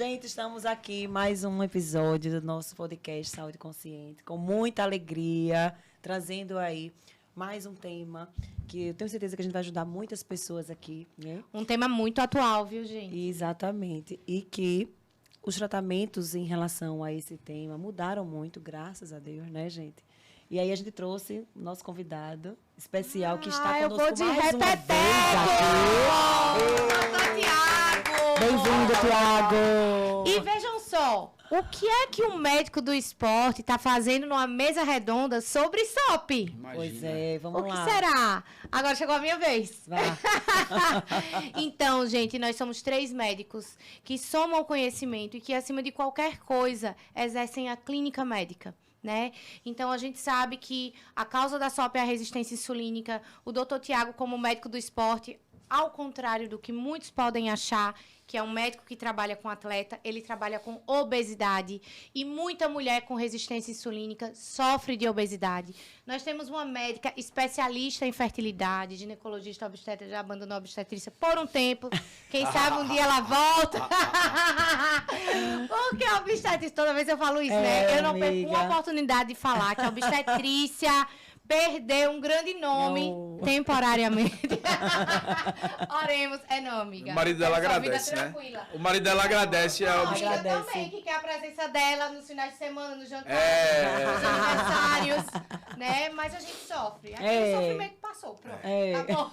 Gente, estamos aqui mais um episódio do nosso podcast Saúde Consciente, com muita alegria, trazendo aí mais um tema que eu tenho certeza que a gente vai ajudar muitas pessoas aqui, né? Um tema muito atual, viu, gente? Exatamente. E que os tratamentos em relação a esse tema mudaram muito, graças a Deus, né, gente? E aí a gente trouxe o nosso convidado especial que está conosco eu vou de mais uma repeteco! vez aqui. Tiago! Bem-vindo, Tiago! E vejam só, o que é que um médico do esporte está fazendo numa mesa redonda sobre SOP? Imagina. Pois é, vamos O lá. que será? Agora chegou a minha vez. Vai. Então, gente, nós somos 3 médicos que somam o conhecimento e que, acima de qualquer coisa, exercem a clínica médica. Né? Então, a gente sabe que a causa da SOP é a resistência insulínica. O doutor Tiago, como médico do esporte, ao contrário do que muitos podem achar, que é um médico que trabalha com atleta, ele trabalha com obesidade. E muita mulher com resistência insulínica sofre de obesidade. Nós temos uma médica especialista em fertilidade, ginecologista obstetra, já abandonou a obstetrícia por um tempo. Quem sabe um dia ela volta. Porque a obstetrícia, toda vez eu falo isso, né? Eu não perco uma oportunidade de falar que a obstetrícia perdeu um grande nome temporariamente. Oremos, não, amiga. O marido dela agradece, né? O marido dela agradece a amiga também, que quer a presença dela nos finais de semana, no jantar, nos aniversários, né? Mas a gente sofre. Aquele sofrimento passou, pronto. Tá bom?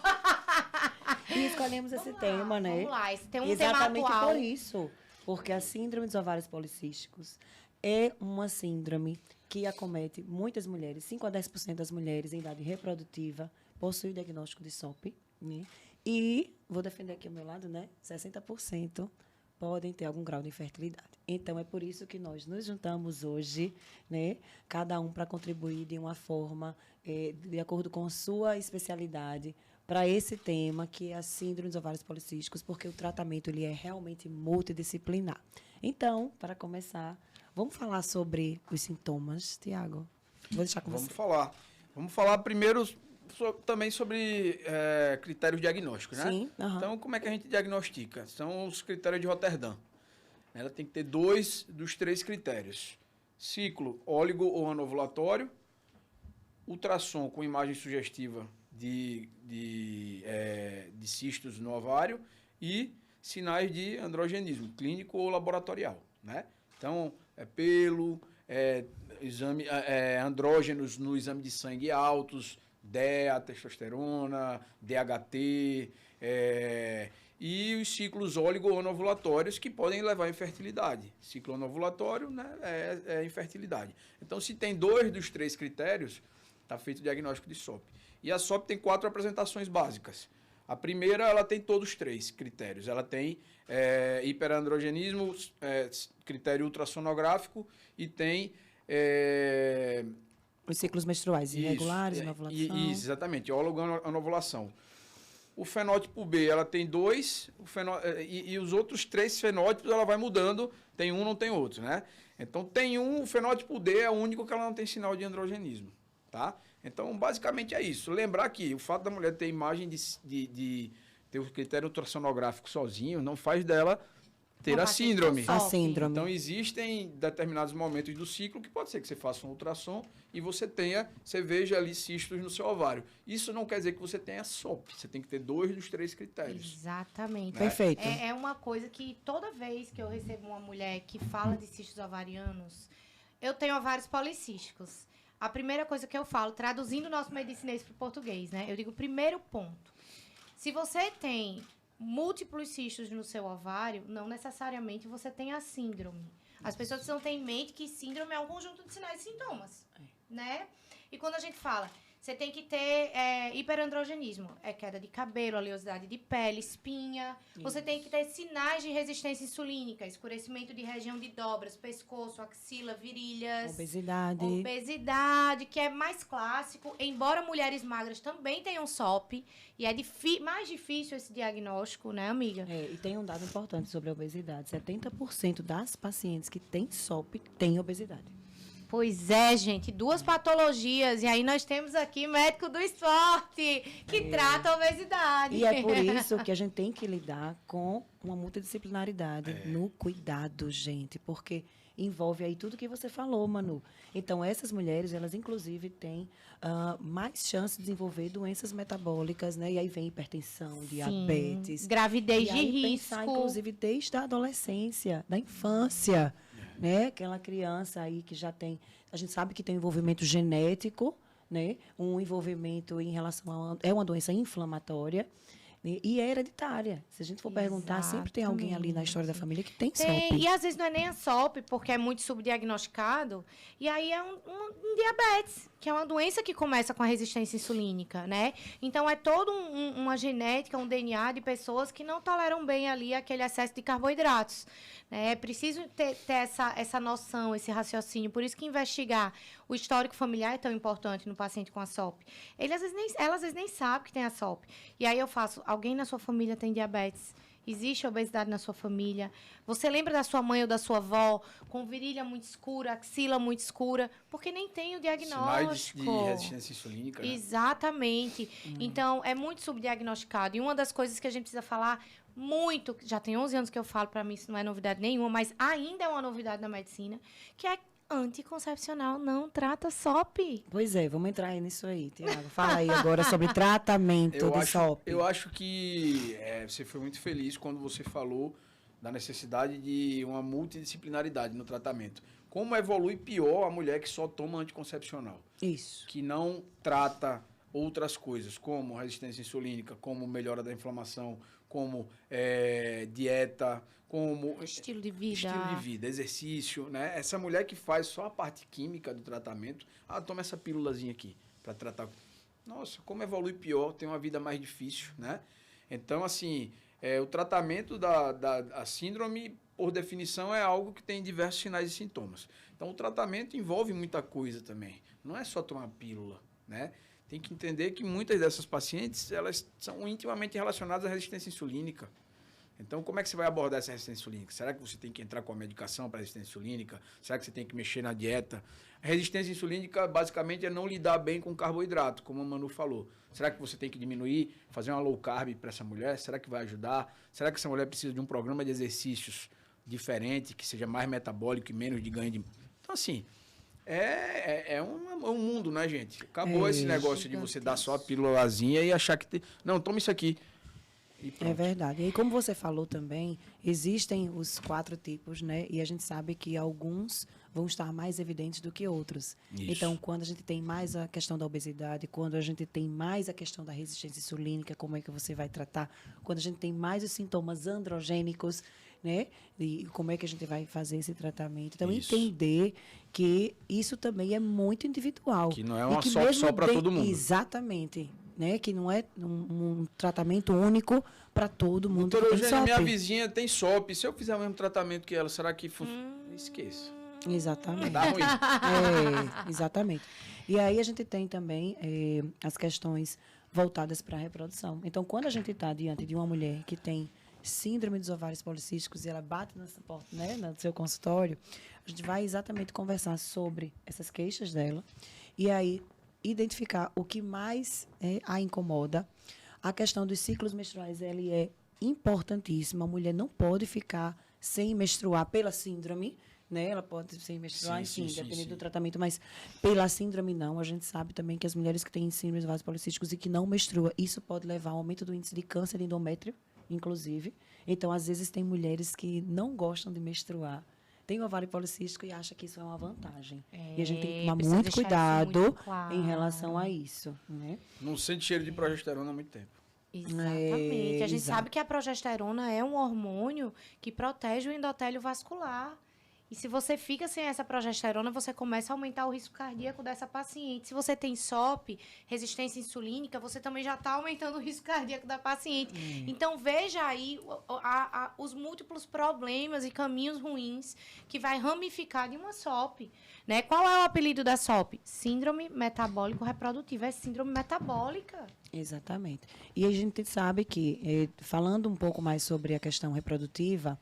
E escolhemos esse tema, né? Vamos lá, esse tem um exatamente tema atual. Por isso. Porque a síndrome dos ovários policísticos é uma síndrome que acomete muitas mulheres. 5 a 10% das mulheres em idade reprodutiva possuem o diagnóstico de SOP. Né? E, vou defender aqui ao meu lado, né? 60% podem ter algum grau de infertilidade. Então, é por isso que nós nos juntamos hoje, né? Cada um para contribuir de uma forma, de acordo com sua especialidade, para esse tema, que é a síndrome dos ovários policísticos, porque o tratamento ele é realmente multidisciplinar. Então, para começar, vamos falar sobre os sintomas, Tiago? Vou deixar com você. Vamos falar primeiro também sobre critérios diagnósticos, né? Sim. Então, como é que a gente diagnostica? São os critérios de Roterdã. Ela tem que ter 2 dos 3 critérios. Ciclo óligo ou anovulatório, ultrassom com imagem sugestiva de cistos no ovário e sinais de androgenismo, clínico ou laboratorial, né? Então, pelo, andrógenos no exame de sangue altos, DEA, testosterona, DHT, e os ciclos óligo ou anovulatórios que podem levar à infertilidade. Ciclo anovulatório, né, é infertilidade. Então, se tem 2 dos 3 critérios, está feito o diagnóstico de SOP. E a SOP tem 4 apresentações básicas. A primeira, ela tem todos os 3 critérios. Ela tem hiperandrogenismo, critério ultrassonográfico e tem... os ciclos menstruais irregulares, anovulação. Isso, exatamente, ólogo anovulação. O fenótipo B, ela tem 2, e os outros 3 fenótipos ela vai mudando, tem um, não tem outro, né? Então, tem um, o fenótipo D é o único que ela não tem sinal de androgenismo, tá? Então, basicamente é isso. Lembrar que o fato da mulher ter imagem de ter o critério ultrassonográfico sozinho não faz dela ter a síndrome. A síndrome. Então, existem determinados momentos do ciclo que pode ser que você faça um ultrassom e você veja ali cistos no seu ovário. Isso não quer dizer que você tenha SOP. Você tem que ter 2 dos 3 critérios. Exatamente. Né? Perfeito. É uma coisa que toda vez que eu recebo uma mulher que fala de cistos ovarianos, eu tenho ovários policísticos. A primeira coisa que eu falo, traduzindo o nosso medicinês para o português, né? Eu digo, primeiro ponto. Se você tem múltiplos cistos no seu ovário, não necessariamente você tem a síndrome. As pessoas precisam ter em mente que síndrome é um conjunto de sinais e sintomas, né? E quando a gente fala, você tem que ter hiperandrogenismo, queda de cabelo, oleosidade de pele, espinha. Isso. Você tem que ter sinais de resistência insulínica, escurecimento de região de dobras, pescoço, axila, virilhas. Obesidade, que é mais clássico, embora mulheres magras também tenham SOP, e é mais difícil esse diagnóstico, né, amiga? E tem um dado importante sobre a obesidade. 70% das pacientes que têm SOP têm obesidade. Pois é, gente, 2 patologias. E aí nós temos aqui médico do esporte, que trata a obesidade. E é por isso que a gente tem que lidar com uma multidisciplinaridade no cuidado, gente, porque envolve aí tudo que você falou, Manu. Então, essas mulheres, elas inclusive têm mais chance de desenvolver doenças metabólicas, né? E aí vem hipertensão, diabetes. Gravidez e de aí risco. pensar, inclusive, desde a adolescência, da infância, né? Aquela criança aí que já tem... A gente sabe que tem um envolvimento genético, né? Um envolvimento em relação é uma doença inflamatória, né? E é hereditária. Se a gente for perguntar, sempre tem alguém ali na história da família que tem SOP. E às vezes não é nem a SOP, porque é muito subdiagnosticado. E aí é um diabetes, que é uma doença que começa com a resistência insulínica, né? Então, é toda uma genética, um DNA de pessoas que não toleram bem ali aquele excesso de carboidratos. Né? É preciso ter essa noção, esse raciocínio. Por isso que investigar o histórico familiar é tão importante no paciente com a SOP. Ela às vezes nem sabe que tem a SOP. E aí eu faço, alguém na sua família tem diabetes? Existe obesidade na sua família? Você lembra da sua mãe ou da sua avó com virilha muito escura, axila muito escura? Porque nem tem o diagnóstico. Sinais de resistência insulínica, né? Exatamente. Então, é muito subdiagnosticado. E uma das coisas que a gente precisa falar muito, já tem 11 anos que eu falo, para mim isso não é novidade nenhuma, mas ainda é uma novidade na medicina, que é anticoncepcional não trata SOP. Pois é, vamos entrar aí nisso aí, Tiago. Fala aí agora sobre tratamento de SOP. Eu acho que você foi muito feliz quando você falou da necessidade de uma multidisciplinaridade no tratamento. Como evolui pior a mulher que só toma anticoncepcional. Isso. Que não trata outras coisas, como resistência insulínica, como melhora da inflamação, como dieta, como estilo de vida, exercício, né? Essa mulher que faz só a parte química do tratamento, toma essa pílulazinha aqui para tratar. Nossa, como evolui pior, tem uma vida mais difícil, né? Então, assim, o tratamento da síndrome, por definição, é algo que tem diversos sinais e sintomas. Então, o tratamento envolve muita coisa também. Não é só tomar pílula, né? Tem que entender que muitas dessas pacientes, elas são intimamente relacionadas à resistência insulínica. Então, como é que você vai abordar essa resistência insulínica? Será que você tem que entrar com a medicação para resistência insulínica? Será que você tem que mexer na dieta? A resistência insulínica, basicamente, é não lidar bem com carboidrato, como a Manu falou. Será que você tem que diminuir, fazer uma low carb para essa mulher? Será que vai ajudar? Será que essa mulher precisa de um programa de exercícios diferente, que seja mais metabólico e menos de ganho de... Então, assim, é um mundo, né, gente? Acabou esse negócio de você dar só a pílulazinha e achar que... Não, toma isso aqui. É verdade. E como você falou também, existem os 4 tipos, né? E a gente sabe que alguns vão estar mais evidentes do que outros. Isso. Então, quando a gente tem mais a questão da obesidade, quando a gente tem mais a questão da resistência insulínica, como é que você vai tratar? Quando a gente tem mais os sintomas androgênicos, né? E como é que a gente vai fazer esse tratamento? Então, entender que isso também é muito individual. Que não é uma só para todo mundo. Exatamente. Né? Que não é um tratamento único para todo mundo. Doutora Eugênia, minha vizinha tem SOP. Se eu fizer o mesmo tratamento que ela, será que esqueça? Exatamente. Dá ruim. Exatamente. E aí a gente tem também as questões voltadas para a reprodução. Então, quando a gente está diante de uma mulher que tem síndrome dos ovários policísticos e ela bate nessa porta, né, no seu consultório, a gente vai exatamente conversar sobre essas queixas dela e aí identificar o que mais a incomoda. A questão dos ciclos menstruais, ele é importantíssima. A mulher não pode ficar sem menstruar pela síndrome, né? Ela pode sem menstruar, sim, dependendo do tratamento, mas pela síndrome não. A gente sabe também que as mulheres que têm síndrome dos ovários policísticos e que não menstruam, isso pode levar ao aumento do índice de câncer de endométrio, inclusive. Então, às vezes, tem mulheres que não gostam de menstruar, tem ovário policístico e acha que isso é uma vantagem. E a gente tem que tomar muito cuidado em relação a isso. Né? Não sente cheiro de progesterona há muito tempo. Exatamente. A gente sabe que a progesterona é um hormônio que protege o endotélio vascular. E se você fica sem essa progesterona, você começa a aumentar o risco cardíaco dessa paciente. Se você tem SOP, resistência insulínica, você também já está aumentando o risco cardíaco da paciente. Então, veja aí os múltiplos problemas e caminhos ruins que vai ramificar de uma SOP. Né? Qual é o apelido da SOP? Síndrome metabólico reprodutiva. É síndrome metabólica. Exatamente. E a gente sabe que, falando um pouco mais sobre a questão reprodutiva,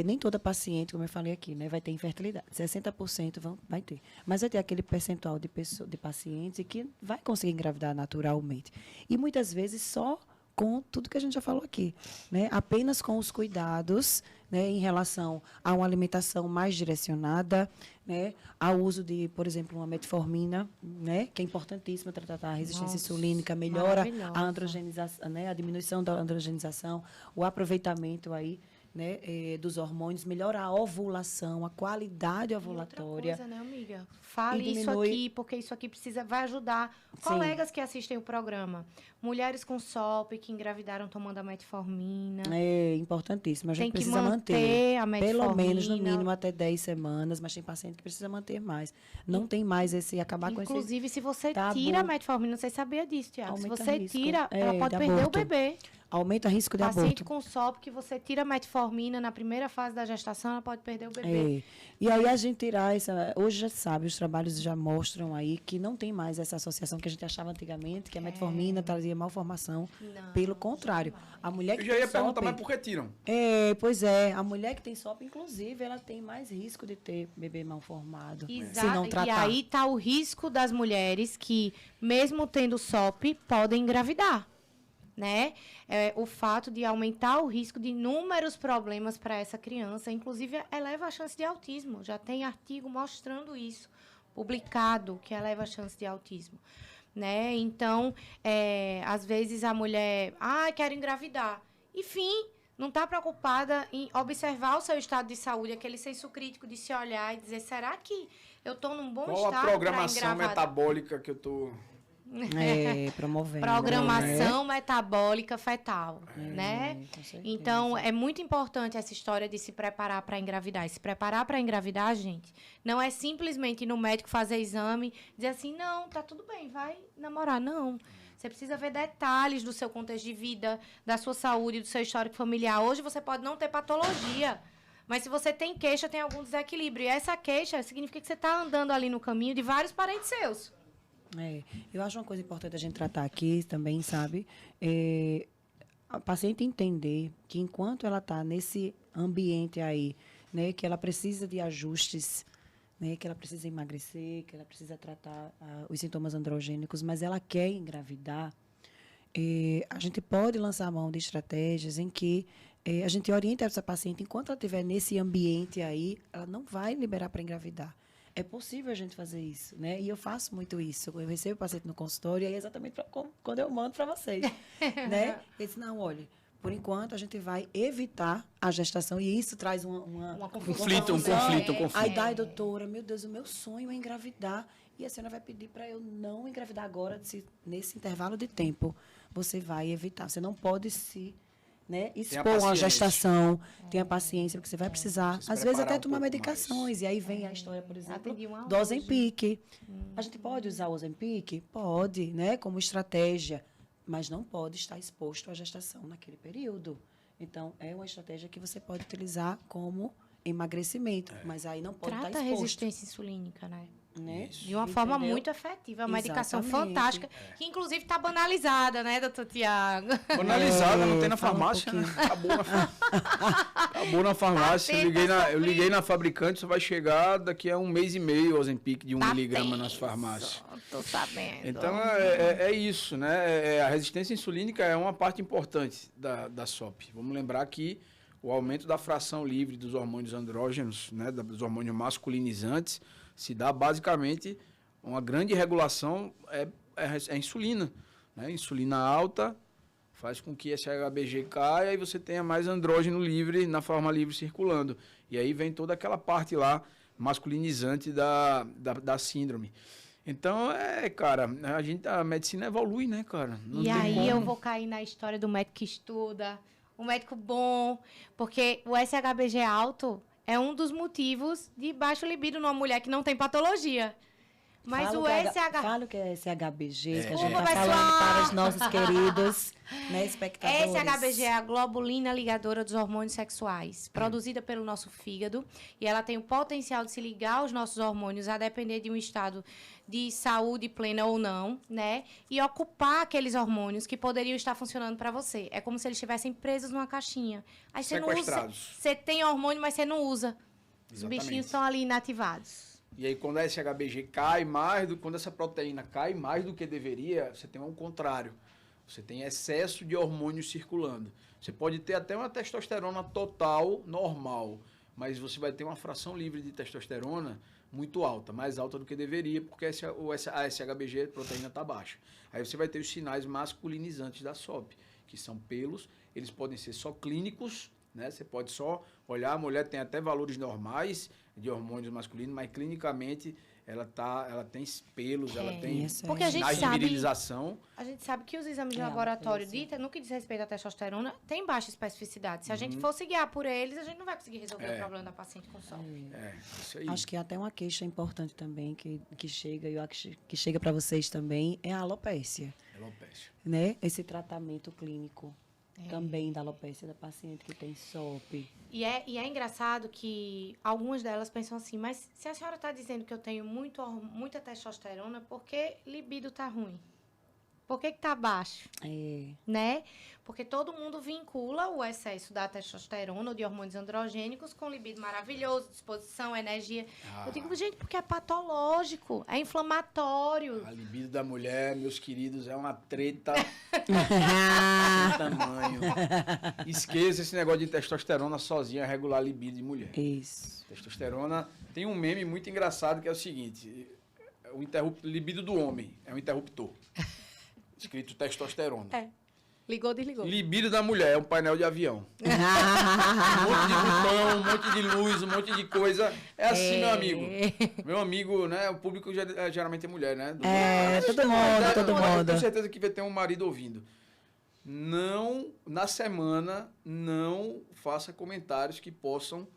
nem toda paciente, como eu falei aqui, né, vai ter infertilidade. 60% vai ter. Mas vai ter aquele percentual de pacientes que vai conseguir engravidar naturalmente. E muitas vezes só com tudo que a gente já falou aqui, né? Apenas com os cuidados, né, em relação a uma alimentação mais direcionada, né, ao uso de, por exemplo, uma metformina, né, que é importantíssima para tratar a resistência insulínica, melhora a androgenização, né, a diminuição da androgenização, o aproveitamento aí, né, dos hormônios, melhora a ovulação, a qualidade ovulatória. E outra coisa, né, amiga? Fale isso aqui, porque isso aqui vai ajudar colegas que assistem o programa. Mulheres com SOP que engravidaram tomando a metformina. É importantíssimo. A gente precisa manter a metformina. Pelo menos, no mínimo, até 10 semanas, mas tem paciente que precisa manter mais. Não tem mais acabar com esse... Inclusive, se você tira a metformina, não sei se sabia disso, Tiago. Se você risco, tira, ela pode perder o bebê. Aumenta o risco de aborto. Paciente com SOP, que você tira a metformina na primeira fase da gestação, ela pode perder o bebê. E aí a gente tirar essa... Hoje já sabe, os trabalhos já mostram aí que não tem mais essa associação que a gente achava antigamente, que a metformina trazia malformação. Não, pelo contrário. A mulher que eu já ia tem perguntar, SOP, mas por que tiram? Pois é. A mulher que tem SOP, inclusive, ela tem mais risco de ter bebê mal formado. Exato. Se não tratar. E aí está o risco das mulheres que, mesmo tendo SOP, podem engravidar. Né? O fato de aumentar o risco de inúmeros problemas para essa criança, inclusive eleva a chance de autismo. Já tem artigo mostrando isso, publicado, que eleva a chance de autismo. Né? Então, às vezes a mulher, quero engravidar. Enfim, não está preocupada em observar o seu estado de saúde, aquele senso crítico de se olhar e dizer, será que eu estou num bom estado para engravidar? Qual a programação metabólica que eu estou... promovendo. Programação metabólica fetal, né? Então, é muito importante essa história de se preparar para engravidar. E se preparar para engravidar, gente, não é simplesmente ir no médico fazer exame, dizer assim, não, tá tudo bem, vai namorar. Não. Você precisa ver detalhes do seu contexto de vida, da sua saúde, do seu histórico familiar. Hoje você pode não ter patologia, mas se você tem queixa, tem algum desequilíbrio. E essa queixa significa que você está andando ali no caminho de vários parentes seus. Eu acho uma coisa importante a gente tratar aqui também, sabe? A paciente entender que enquanto ela está nesse ambiente aí, né, que ela precisa de ajustes, né, que ela precisa emagrecer, que ela precisa tratar os sintomas androgênicos, mas ela quer engravidar, a gente pode lançar a mão de estratégias em que a gente orienta essa paciente, enquanto ela estiver nesse ambiente aí, ela não vai liberar para engravidar. É possível a gente fazer isso, né? E eu faço muito isso. Eu recebo o paciente no consultório e é exatamente quando eu mando para vocês, né? Ele diz, não, olha, por enquanto a gente vai evitar a gestação e isso traz um conflito. Aí daí, doutora, meu Deus, o meu sonho é engravidar e a senhora vai pedir para eu não engravidar agora, nesse intervalo de tempo. Você vai evitar, você não pode se... Né? Expor uma gestação, tenha paciência, porque você vai precisar, às vezes, até tomar medicações. E aí vem a história, por exemplo, do Ozempic. A gente pode usar o Ozempic? Pode, né? Como estratégia, mas não pode estar exposto à gestação naquele período. Então, é uma estratégia que você pode utilizar como emagrecimento, mas aí não pode estar exposto. Trata a resistência insulínica, né? De uma Entendeu? forma muito efetiva, é uma medicação fantástica, que inclusive está banalizada, né, doutor Tiago? Banalizada, não tem na farmácia, né? Acabou na farmácia. Eu liguei na fabricante, só vai chegar daqui a 1 mês e meio o Ozempic de 1 miligrama nas farmácias. Tô sabendo. Então, é isso, né? A resistência insulínica é uma parte importante da SOP. Vamos lembrar que o aumento da fração livre dos hormônios andrógenos, né, dos hormônios masculinizantes, se dá basicamente uma grande regulação é a insulina. Né? Insulina alta faz com que esse HBG caia e você tenha mais andrógeno livre na forma livre circulando. E aí vem toda aquela parte lá masculinizante da síndrome. Então, cara, a medicina evolui, né, cara? Não e aí como. Eu vou cair na história do médico que estuda, o médico bom, porque o SHBG alto é um dos motivos de baixo libido numa mulher que não tem patologia. Mas Fala o que é SH... Fala o que é SHBG, que a gente Desculpa, está falando pessoal. para os nossos queridos, né, espectadores. SHBG é a globulina ligadora dos hormônios sexuais, produzida pelo nosso fígado, e ela tem o potencial de se ligar aos nossos hormônios a depender de um estado de saúde plena ou não, né? E ocupar aqueles hormônios que poderiam estar funcionando para você. É como se eles estivessem presos numa caixinha. Aí você não usa. Sequestrados. Você tem hormônio, mas você não usa. Os Exatamente. bichinhos estão ali inativados. E aí, quando a SHBG cai mais, quando essa proteína cai mais do que deveria, você tem um contrário. Você tem excesso de hormônios circulando. Você pode ter até uma testosterona total normal, mas você vai ter uma fração livre de testosterona muito alta, mais alta do que deveria, porque a SHBG, a proteína, está baixa. Aí você vai ter os sinais masculinizantes da SOP, que são pelos, eles podem ser só clínicos, né? Você pode só olhar, a mulher tem até valores normais de hormônios masculinos, mas clinicamente ela tem pelos, ela tem Porque a gente sinais de sabe- virilização. A gente sabe que os exames de É, laboratório, alopecia. no que diz respeito à testosterona, tem baixa especificidade. Se a gente for se guiar por eles, a gente não vai conseguir resolver o problema da paciente com SOP. É, isso aí. Acho que até uma queixa importante também que chega, e eu acho que chega para vocês também, é a alopécia, Alopecia. né? Esse tratamento clínico também da alopécia da paciente que tem SOP. E é engraçado que algumas delas pensam assim, mas se a senhora está dizendo que eu tenho muita testosterona, por que libido tá ruim? Por que tá baixo? É, Né? Porque todo mundo vincula o excesso da testosterona ou de hormônios androgênicos com libido maravilhoso, disposição, energia. Eu digo, gente, porque é patológico, é inflamatório. A libido da mulher, meus queridos, é uma treta de tamanho. Esqueça esse negócio de testosterona sozinha regular a libido de mulher. isso. Testosterona tem um meme muito engraçado que é o seguinte: libido do homem é um interruptor. Escrito testosterona. É. Ligou, desligou. Libido da mulher é um painel de avião. Um monte de botão, um monte de luz, um monte de coisa. É assim, meu amigo. Meu amigo, né? O público geralmente é mulher, né? Todo mundo. Tenho certeza que vai ter um marido ouvindo. Não, na semana, não faça comentários que possam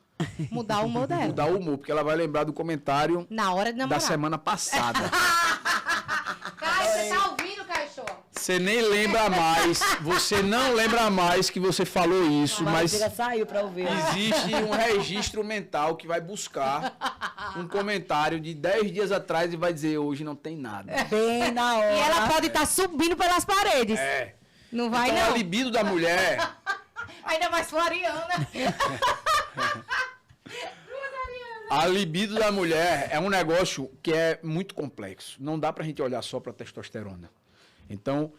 Mudar o modelo. mudar o humor, porque ela vai lembrar do comentário Na hora de namorar. da semana passada. Caio, você tá ouvindo, Caixô? Você nem lembra mais, você não lembra mais que você falou isso, mas Já saiu para ouvir. existe um registro mental que vai buscar um comentário de 10 dias atrás e vai dizer, hoje não tem nada. Bem na hora. E ela pode estar subindo pelas paredes. É. Não vai, Então, não. a libido da mulher, Ainda mais Floriana. a libido da mulher é um negócio que é muito complexo. Não dá pra gente olhar só pra testosterona. Então,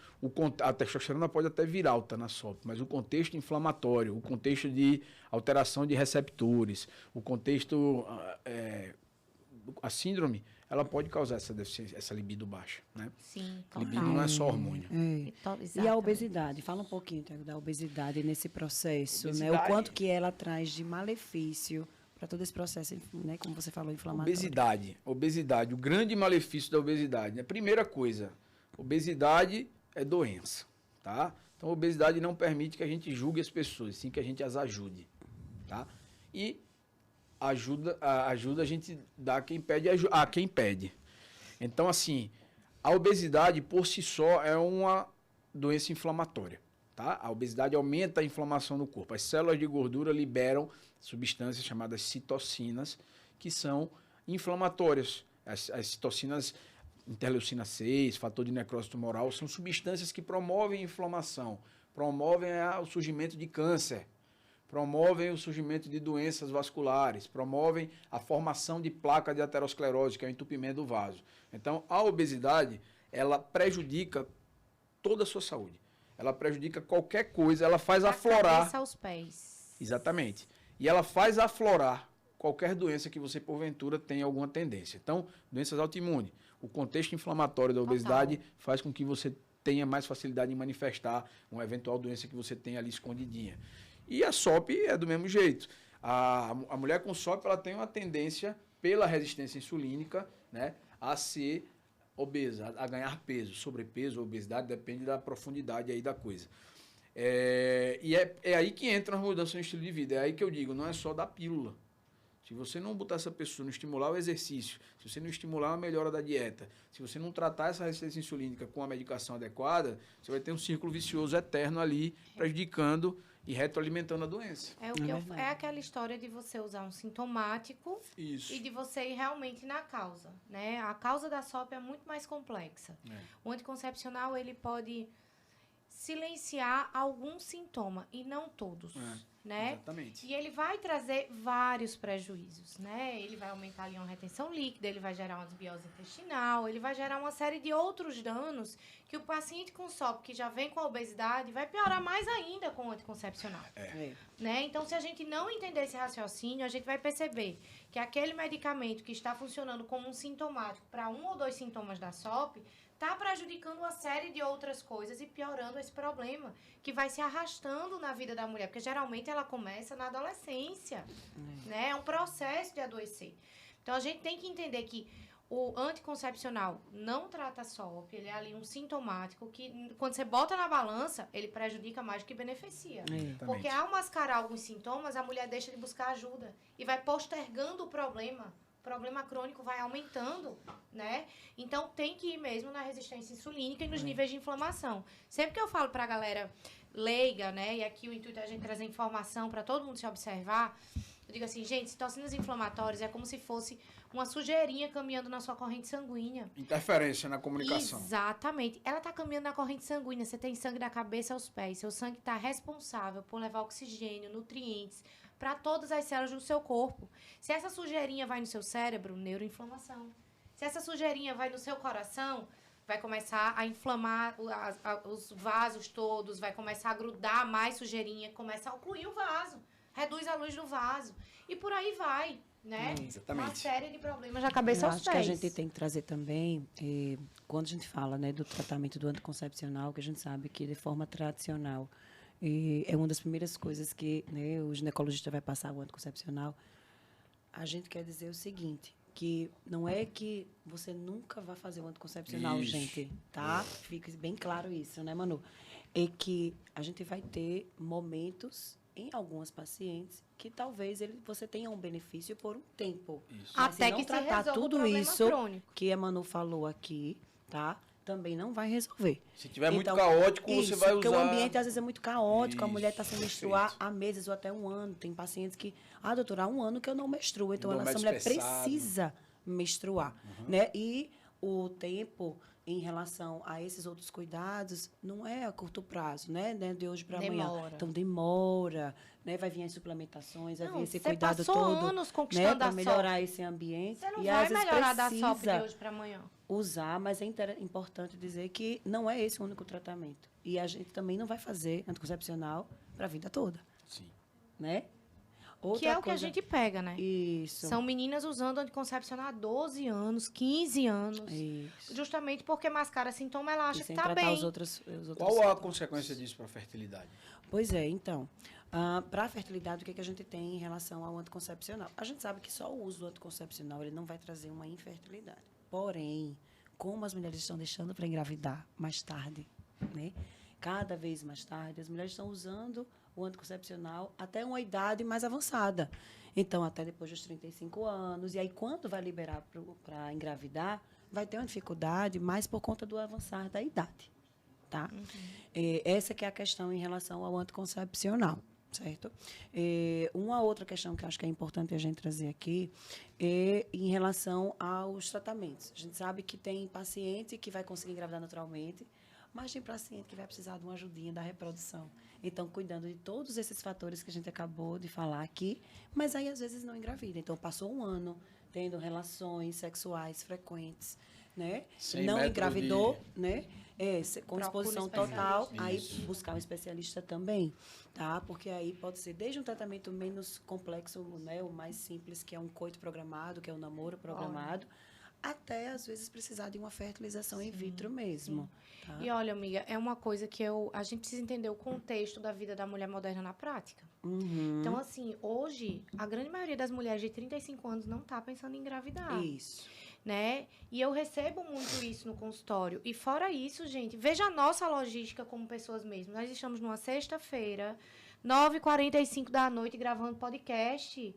a testosterona pode até vir alta na SOP, mas o contexto inflamatório, o contexto de alteração de receptores, o contexto, a síndrome, ela pode causar essa deficiência, essa libido baixa, né? Sim, Libido não é só hormônio. E a obesidade? Fala um pouquinho, Tiago, da obesidade nesse processo, né? O Obesidade. quanto que ela traz de malefício para todo esse processo, né? Como você falou, inflamatório. Obesidade, o grande malefício da obesidade, né? Primeira coisa, obesidade é doença, tá? Então, a obesidade não permite que a gente julgue as pessoas, sim que a gente as ajude, tá? E ajuda a gente dá a quem pede a quem pede. Então, assim, a obesidade por si só é uma doença inflamatória, tá? A obesidade aumenta a inflamação no corpo. As células de gordura liberam substâncias chamadas citocinas, que são inflamatórias. As citocinas, interleucina 6, fator de necrose tumoral, são substâncias que promovem a inflamação, promovem o surgimento de câncer, promovem o surgimento de doenças vasculares, promovem a formação de placa de aterosclerose, que é o entupimento do vaso. Então, a obesidade, ela prejudica toda a sua saúde. Ela prejudica qualquer coisa, ela faz aflorar... cabeça aos pés. Exatamente. E ela faz aflorar qualquer doença que você, porventura, tenha alguma tendência. Então, doenças autoimunes. O contexto inflamatório da obesidade faz com que você tenha mais facilidade em manifestar uma eventual doença que você tenha ali escondidinha. E a SOP é do mesmo jeito. A mulher com SOP, ela tem uma tendência, pela resistência insulínica, né, a ser obesa, a ganhar peso. Sobrepeso, obesidade, depende da profundidade aí da coisa. E é aí que entra a mudança no estilo de vida. É aí que eu digo, não é só da pílula. Se você não botar essa pessoa, não estimular o exercício, se você não estimular a melhora da dieta, se você não tratar essa resistência insulínica com a medicação adequada, você vai ter um círculo vicioso eterno ali, prejudicando e retroalimentando a doença. É aquela história de você usar um sintomático Isso. e de você ir realmente na causa, né? A causa da SOP é muito mais complexa. O anticoncepcional, ele pode silenciar algum sintoma e não todos, né? Exatamente. E ele vai trazer vários prejuízos, né? Ele vai aumentar ali uma retenção líquida, ele vai gerar uma desbiose intestinal, ele vai gerar uma série de outros danos que o paciente com SOP, que já vem com a obesidade, vai piorar mais ainda com o anticoncepcional. Né? Então, se a gente não entender esse raciocínio, a gente vai perceber que aquele medicamento que está funcionando como um sintomático para 1 ou 2 sintomas da SOP está prejudicando uma série de outras coisas e piorando esse problema, que vai se arrastando na vida da mulher, porque geralmente ela começa na adolescência, né? É um processo de adoecer. Então, a gente tem que entender que o anticoncepcional não trata SOP, ele é ali um sintomático que, quando você bota na balança, ele prejudica mais do que beneficia. Porque ao mascarar alguns sintomas, a mulher deixa de buscar ajuda e vai postergando o problema crônico vai aumentando, né? Então, tem que ir mesmo na resistência insulínica e nos níveis de inflamação. Sempre que eu falo pra galera leiga, né? E aqui o intuito é a gente trazer informação para todo mundo se observar, eu digo assim, gente, citocinas inflamatórias é como se fosse uma sujeirinha caminhando na sua corrente sanguínea. Interferência na comunicação. Exatamente. Ela está caminhando na corrente sanguínea. Você tem sangue da cabeça aos pés. Seu sangue está responsável por levar oxigênio, nutrientes para todas as células do seu corpo. Se essa sujeirinha vai no seu cérebro, neuroinflamação. Se essa sujeirinha vai no seu coração, vai começar a inflamar os vasos todos, vai começar a grudar mais sujeirinha, começa a ocluir o vaso, reduz a luz do vaso. E por aí vai, né? Exatamente. Uma série de problemas da cabeça aos pés. Eu acho que a gente tem que trazer também, quando a gente fala, né, do tratamento do anticoncepcional, que a gente sabe que de forma tradicional, é uma das primeiras coisas que, né, o ginecologista vai passar o anticoncepcional, a gente quer dizer o seguinte, que não é que você nunca vai fazer o anticoncepcional, gente, tá? Fique bem claro isso, né, Manu? É que a gente vai ter momentos em algumas pacientes que talvez você tenha um benefício por um tempo. Isso. Mas Até se não que se tratar resolva o tudo problema isso crônico. que a Manu falou aqui, tá? Também não vai resolver. Se tiver muito caótico, você vai usar... Porque o ambiente às vezes é muito caótico, a mulher está sem Isso, menstruar perfeito. há meses ou até um ano. Tem pacientes que, doutora, há um ano que eu não menstruo. Então, Dou essa médio mulher pesado. precisa menstruar, né? E o tempo em relação a esses outros cuidados não é a curto prazo, né? De hoje para amanhã. Demora. Então, demora, né? Vai vir as suplementações, vai vir esse você cuidado passou todo, anos né? conquistando Para a melhorar esse ambiente. Você não e vai às vezes melhorar da SOP precisa de hoje para amanhã. usar, mas é importante dizer que não é esse o único tratamento. E a gente também não vai fazer anticoncepcional para a vida toda, Sim. né? Que é o que a gente pega, né? Isso. São meninas usando anticoncepcional há 12 anos, 15 anos. Isso. Justamente porque mascara sintoma, ela acha E sem que tá tratar bem. os outros Qual a sintomas. consequência disso para a fertilidade? Pois é, então, para a fertilidade, o que a gente tem em relação ao anticoncepcional? A gente sabe que só o uso do anticoncepcional ele não vai trazer uma infertilidade. Porém, como as mulheres estão deixando para engravidar mais tarde, né? Cada vez mais tarde, as mulheres estão usando o anticoncepcional até uma idade mais avançada. Então, até depois dos 35 anos. E aí, quando vai liberar para engravidar, vai ter uma dificuldade mais por conta do avançar da idade. Tá? Essa que é a questão em relação ao anticoncepcional, certo? Uma outra questão que eu acho que é importante a gente trazer aqui é em relação aos tratamentos. A gente sabe que tem paciente que vai conseguir engravidar naturalmente, mas tem paciente que vai precisar de uma ajudinha da reprodução. Então, cuidando de todos esses fatores que a gente acabou de falar aqui, mas aí às vezes não engravida. Então, passou um ano tendo relações sexuais frequentes, né? Sem Não método engravidou, né? Com Procura exposição um total, especialista. aí Isso. buscar um especialista também, tá? Porque aí pode ser desde um tratamento menos complexo, né? O mais simples, que é um coito programado, que é um namoro programado, até, às vezes, precisar de uma fertilização in vitro mesmo. Tá? E olha, amiga, é uma coisa que a gente precisa entender o contexto da vida da mulher moderna na prática. Uhum. Então, assim, hoje, a grande maioria das mulheres de 35 anos não tá pensando em engravidar. Isso. Né? E eu recebo muito isso no consultório. E fora isso, gente, veja a nossa logística como pessoas mesmo. Nós estamos numa sexta-feira, 9h45 da noite, gravando podcast.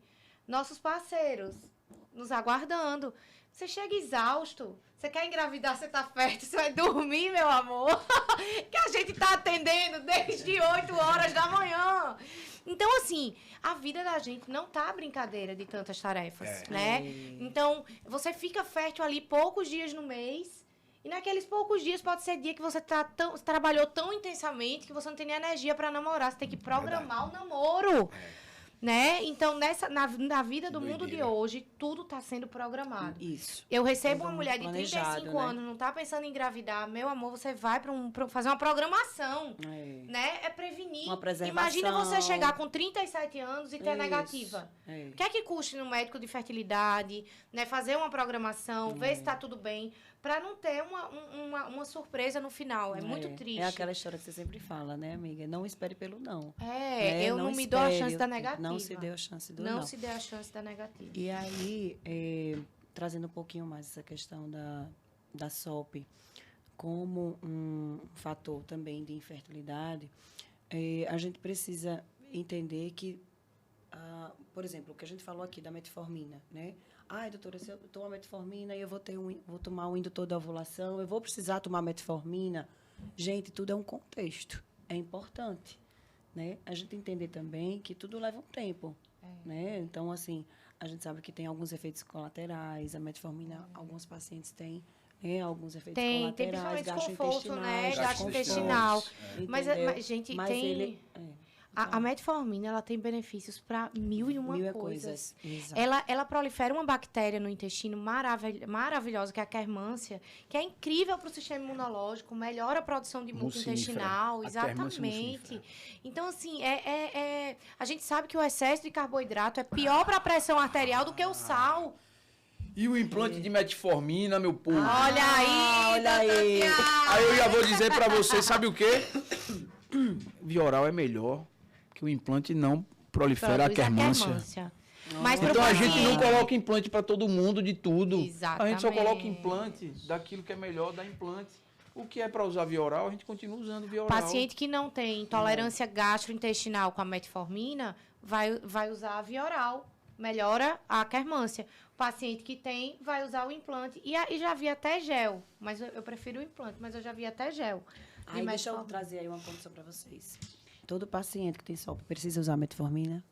nossos parceiros nos aguardando. Você chega exausto, você quer engravidar, você tá fértil, você vai dormir, meu amor. Que a gente tá atendendo desde 8 horas da manhã. Então, assim, a vida da gente não tá brincadeira de tantas tarefas, né? Então, você fica fértil ali poucos dias no mês, e naqueles poucos dias pode ser dia que você trabalhou tão intensamente que você não tem nem energia para namorar, você tem que programar o namoro. Né? Então, na vida do mundo de hoje, tudo está sendo programado. Isso. Eu recebo uma mulher de planejado, 35 né? anos, não está pensando em engravidar. Meu amor, você vai para fazer uma programação. Né? É prevenir. Uma preservação. Imagina você chegar com 37 anos e ter negativa. É. O que é que custa no médico de fertilidade? Né? Fazer uma programação, ver se está tudo bem, para não ter uma surpresa no final. É muito triste. É aquela história que você sempre fala, né, amiga? Não espere pelo não. Eu não me dou a chance da negativa. Não se deu a chance do não. Não se deu a chance da negativa. E aí, trazendo um pouquinho mais essa questão da SOP como um fator também de infertilidade, a gente precisa entender que, por exemplo, o que a gente falou aqui da metformina, né? Ai, doutora, se eu tomo metformina e eu vou tomar um indutor da ovulação, eu vou precisar tomar metformina. Gente, tudo é um contexto. É importante, né? A gente entender também que tudo leva um tempo, né? Então, assim, a gente sabe que tem alguns efeitos colaterais. A metformina, alguns pacientes têm alguns efeitos colaterais. Tem principalmente desconforto, né? Gastrointestinal. Mas, gente, tem... A metformina, ela tem benefícios para mil e uma coisas. Ela prolifera uma bactéria no intestino maravilhosa, que é a Quermância, que é incrível para o sistema imunológico, melhora a produção de muco intestinal. Exatamente. Então, assim, a gente sabe que o excesso de carboidrato é pior para a pressão arterial do que o sal. E o implante de metformina, meu povo? Olha aí! Aí eu já vou dizer para vocês, sabe o quê? Via oral é melhor, que o implante não prolifera a quermância. Mas então a gente não coloca implante para todo mundo de tudo. Exatamente. A gente só coloca implante daquilo que é melhor da implante. O que é para usar via oral, a gente continua usando via oral. Paciente que não tem intolerância gastrointestinal com a metformina, vai usar a via oral. Melhora a quermância. Paciente que tem, vai usar o implante. E já vi até gel. Mas eu prefiro o implante, mas eu já vi até gel. Aí deixa eu trazer aí uma condição para vocês. Todo paciente que tem SOP precisa usar metformina?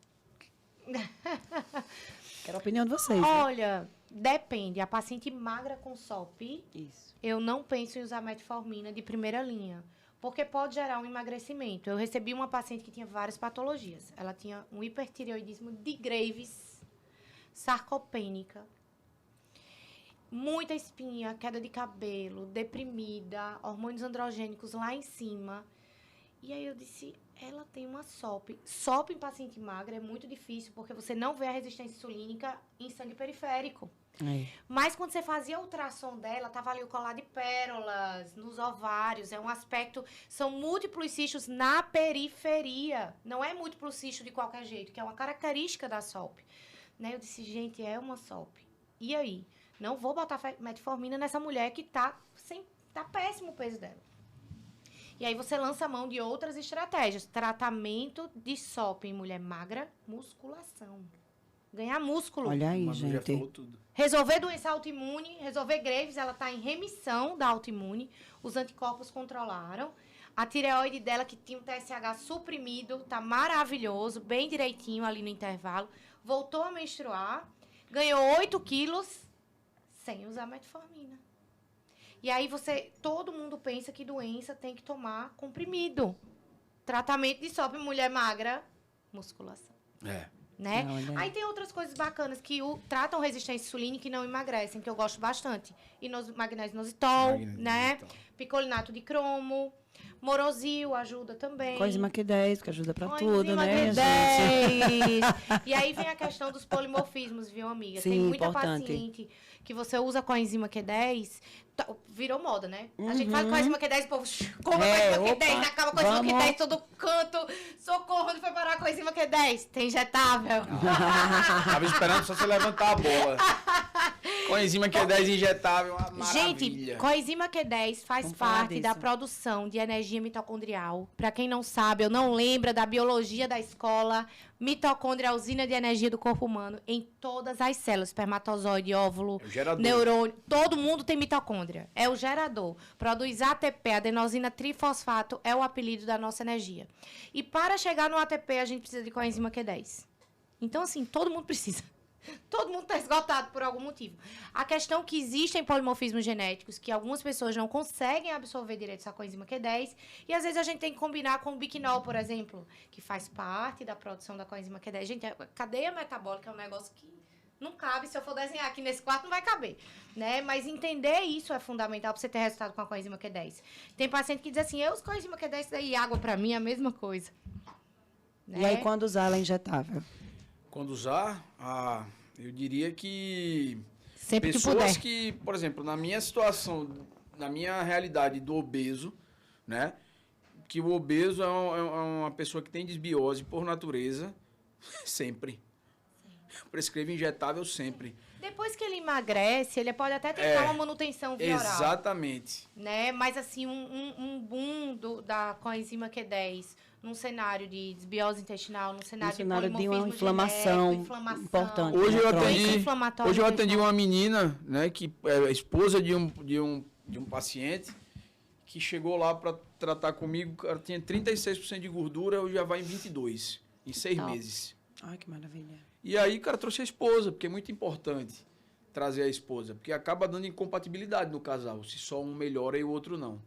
Quero a opinião de vocês. Olha, depende. A paciente magra com SOP, isso. Eu não penso em usar metformina de primeira linha. Porque pode gerar um emagrecimento. Eu recebi uma paciente que tinha várias patologias. Ela tinha um hipertireoidismo de Graves, sarcopênica, muita espinha, queda de cabelo, deprimida, hormônios androgênicos lá em cima. E aí eu disse, ela tem uma SOP. SOP em paciente magra é muito difícil, porque você não vê a resistência insulínica em sangue periférico. Mas quando você fazia a ultrassom dela, tava ali o colar de pérolas, nos ovários, é um aspecto, são múltiplos cistos na periferia. Não é múltiplo cisto de qualquer jeito, que é uma característica da SOP. Né? Eu disse, gente, é uma SOP. E aí? Não vou botar metformina nessa mulher que tá péssimo o peso dela. E aí você lança a mão de outras estratégias. Tratamento de SOP em mulher magra, musculação. Ganhar músculo. Olha aí, Manu gente. já falou tudo. Resolver doença autoimune, resolver Graves, ela está em remissão da autoimune. Os anticorpos controlaram. A tireoide dela, que tinha um TSH suprimido, tá maravilhoso, bem direitinho ali no intervalo. Voltou a menstruar, ganhou 8 quilos sem usar metformina. E aí todo mundo pensa que doença tem que tomar comprimido. Tratamento de SOP em mulher magra, musculação. Né? Aí tem outras coisas bacanas que tratam resistência insulínica e não emagrecem, que eu gosto bastante. Magnésio inositol, né? Picolinato de cromo. Morosil ajuda também. Coenzima Q10, que ajuda pra tudo, né, Q10. Gente? E aí vem a questão dos polimorfismos, viu, amiga? Sim, tem muita importante. paciente que você usa coenzima Q10, virou moda, né? A gente fala coenzima Q10, o povo come coenzima Q10, acaba coenzima Q10 todo canto. Socorro, onde foi parar a coenzima Q10? Tem injetável. Tava esperando só você levantar a bola. Coenzima Q10 injetável, uma maravilha. Gente, coenzima Q10 faz Vamos falar parte da disso. produção de energia mitocondrial. Para quem não sabe, ou não lembra da biologia da escola, mitocôndria é a usina de energia do corpo humano em todas as células, espermatozoide, óvulo, É o gerador. neurônio, todo mundo tem mitocôndria. É o gerador. Produz ATP, adenosina trifosfato, é o apelido da nossa energia. E para chegar no ATP, a gente precisa de coenzima Q10. Então, assim, todo mundo precisa. Todo mundo está esgotado por algum motivo. A questão é que existem polimorfismos genéticos que algumas pessoas não conseguem absorver direito essa coenzima Q10 e às vezes a gente tem que combinar com o biquinol, por exemplo, que faz parte da produção da coenzima Q10. Gente, a cadeia metabólica é um negócio que não cabe. Se eu for desenhar aqui nesse quarto, não vai caber, né? Mas entender isso é fundamental para você ter resultado com a coenzima Q10. Tem paciente que diz assim, eu uso coenzima Q10 e água para mim é a mesma coisa. E Né? aí, quando usar ela é injetável? Quando usar, eu diria que Sempre que pessoas puder. que, por exemplo, na minha situação, na minha realidade do obeso, né? Que o obeso é uma pessoa que tem desbiose por natureza, sempre. Eu prescrevo injetável sempre. Depois que ele emagrece, ele pode até tentar uma manutenção via oral. Exatamente. Né? Mas, assim, um boom da coenzima Q10 num cenário de desbiose intestinal, num cenário, de uma polimorfismo inflamação genético, inflamação. importante. Hoje eu Doença atendi, inflamatória hoje eu atendi intestinal. uma menina, né, que é esposa de um paciente, que chegou lá para tratar comigo, ela tinha 36% de gordura, hoje já vai em 22%, em 6 Top. meses. Ai, que maravilha. E aí o cara trouxe a esposa, porque é muito importante trazer a esposa, porque acaba dando incompatibilidade no casal, se só um melhora e o outro não.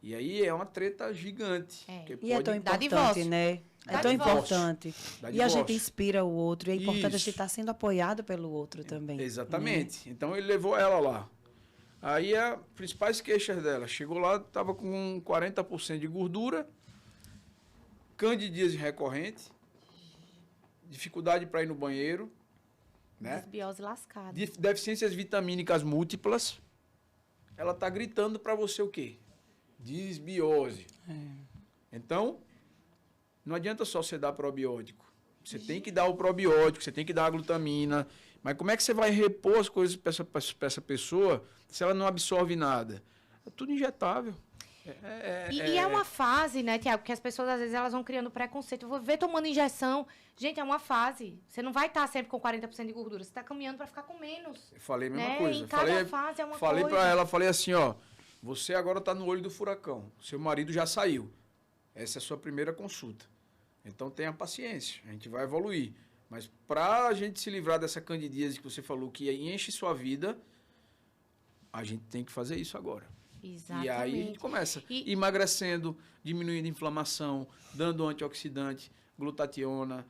E aí é uma treta gigante. É. porque E é tão Dá importante, divórcio. né? É Dá tão divórcio. importante. Dá E a gente divórcio. inspira o outro. E é importante a Isso. gente estar sendo apoiado pelo outro também. Exatamente. Então ele levou ela lá. Aí as principais queixas dela, chegou lá, estava com 40% de gordura, candidíase recorrente, dificuldade para ir no banheiro, né? Desbiose lascada. Deficiências vitamínicas múltiplas. Ela está gritando para você o quê? Desbiose. Então, não adianta só você dar probiótico. Você tem que dar o probiótico, você tem que dar a glutamina. Mas como é que você vai repor as coisas para essa pessoa se ela não absorve nada? É tudo injetável. E é uma fase, né, Tiago, que as pessoas, às vezes, elas vão criando preconceito. Eu vou ver tomando injeção. Gente, é uma fase. Você não vai estar sempre com 40% de gordura. Você está caminhando para ficar com menos. Eu falei a mesma Né? coisa. Em cada fase é uma falei coisa. para ela, falei assim, ó, você agora está no olho do furacão. Seu marido já saiu. Essa é a sua primeira consulta. Então tenha paciência, a gente vai evoluir. Mas para a gente se livrar dessa candidíase que você falou que enche sua vida, a gente tem que fazer isso agora. Exatamente. E aí a gente começa E- emagrecendo, diminuindo a inflamação, dando antioxidante, glutationa.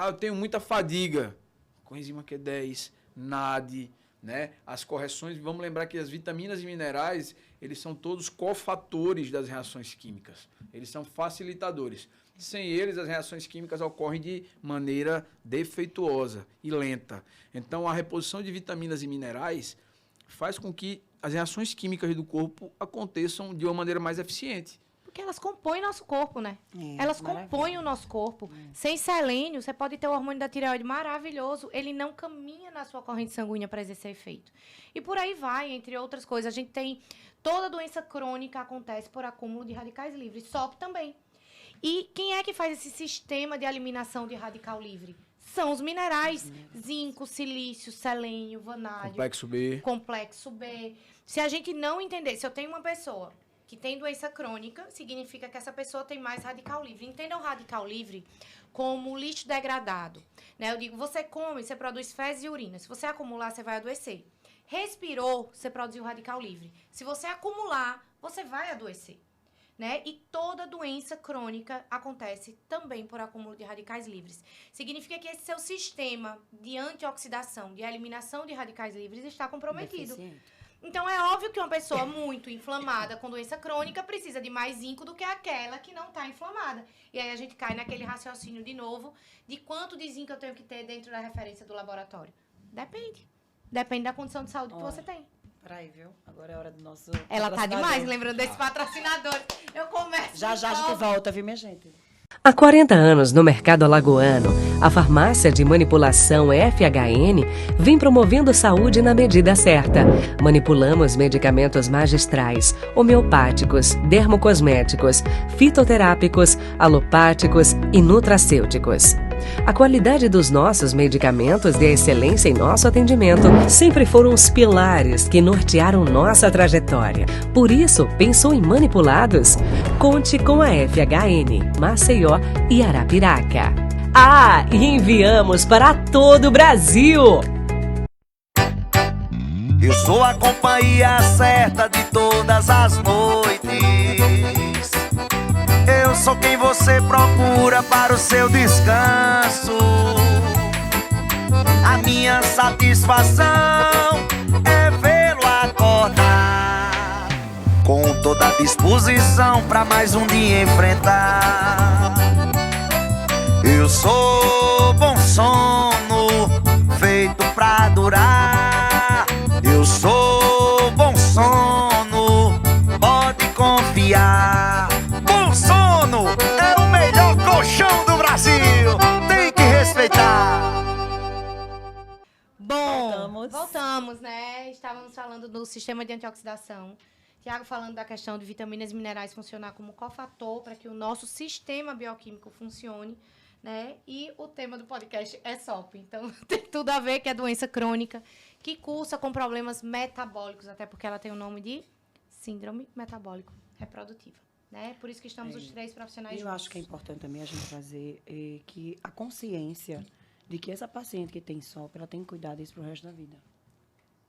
Eu tenho muita fadiga. Coenzima Q10, NAD, né? As correções, vamos lembrar que as vitaminas e minerais, eles são todos cofatores das reações químicas. Eles são facilitadores. Sem eles, as reações químicas ocorrem de maneira defeituosa e lenta. Então, a reposição de vitaminas e minerais faz com que as reações químicas do corpo aconteçam de uma maneira mais eficiente. Porque elas compõem nosso corpo, né? Elas maravilha. compõem o nosso corpo. Sem selênio, você pode ter o hormônio da tireoide maravilhoso. Ele não caminha na sua corrente sanguínea para exercer efeito. E por aí vai, entre outras coisas. A gente tem toda doença crônica acontece por acúmulo de radicais livres. SOP também. E quem é que faz esse sistema de eliminação de radical livre? São os minerais. Zinco, silício, selênio, vanádio. Complexo B. Se a gente não entender, se eu tenho uma pessoa que tem doença crônica, significa que essa pessoa tem mais radical livre. Entenda o radical livre como lixo degradado. Né? Eu digo, você come, você produz fezes e urina. Se você acumular, você vai adoecer. Respirou, você produziu radical livre. Se você acumular, você vai adoecer. Né? E toda doença crônica acontece também por acúmulo de radicais livres. Significa que esse seu sistema de antioxidação, de eliminação de radicais livres está comprometido. Deficiente. Então, é óbvio que uma pessoa muito inflamada com doença crônica precisa de mais zinco do que aquela que não está inflamada. E aí a gente cai naquele raciocínio de novo de quanto de zinco eu tenho que ter dentro da referência do laboratório. Depende. Depende da condição de saúde que você tem. Peraí, viu? Agora é hora do nosso Ela tá patrocinador. demais, lembrando desse patrocinador. Eu começo. Já a gente volta, viu, minha gente? Há 40 anos, no mercado alagoano, a farmácia de manipulação FHN vem promovendo saúde na medida certa. Manipulamos medicamentos magistrais, homeopáticos, dermocosméticos, fitoterápicos, alopáticos e nutracêuticos. A qualidade dos nossos medicamentos e a excelência em nosso atendimento sempre foram os pilares que nortearam nossa trajetória. Por isso, pensou em manipulados? Conte com a FHN, Maceió e Arapiraca. E enviamos para todo o Brasil! Eu sou a companhia certa de todas as noites. Eu sou quem você procura para o seu descanso. A minha satisfação é vê-lo acordar com toda a disposição para mais um dia enfrentar. Eu sou bom sono, feito pra durar. Eu sou bom sono, pode confiar. Bom sono é o melhor colchão do Brasil, tem que respeitar. Bom, voltamos, né? Estávamos falando do sistema de antioxidação. Tiago falando da questão de vitaminas e minerais funcionar como cofator para que o nosso sistema bioquímico funcione, né? E o tema do podcast é SOP. Então, tem tudo a ver, que é doença crônica, que cursa com problemas metabólicos, até porque ela tem o nome de síndrome metabólico reprodutiva, né? Por isso que estamos os três profissionais juntos. Eu acho que é importante também a gente trazer que a consciência de que essa paciente que tem SOP, ela tem que cuidar disso pro resto da vida.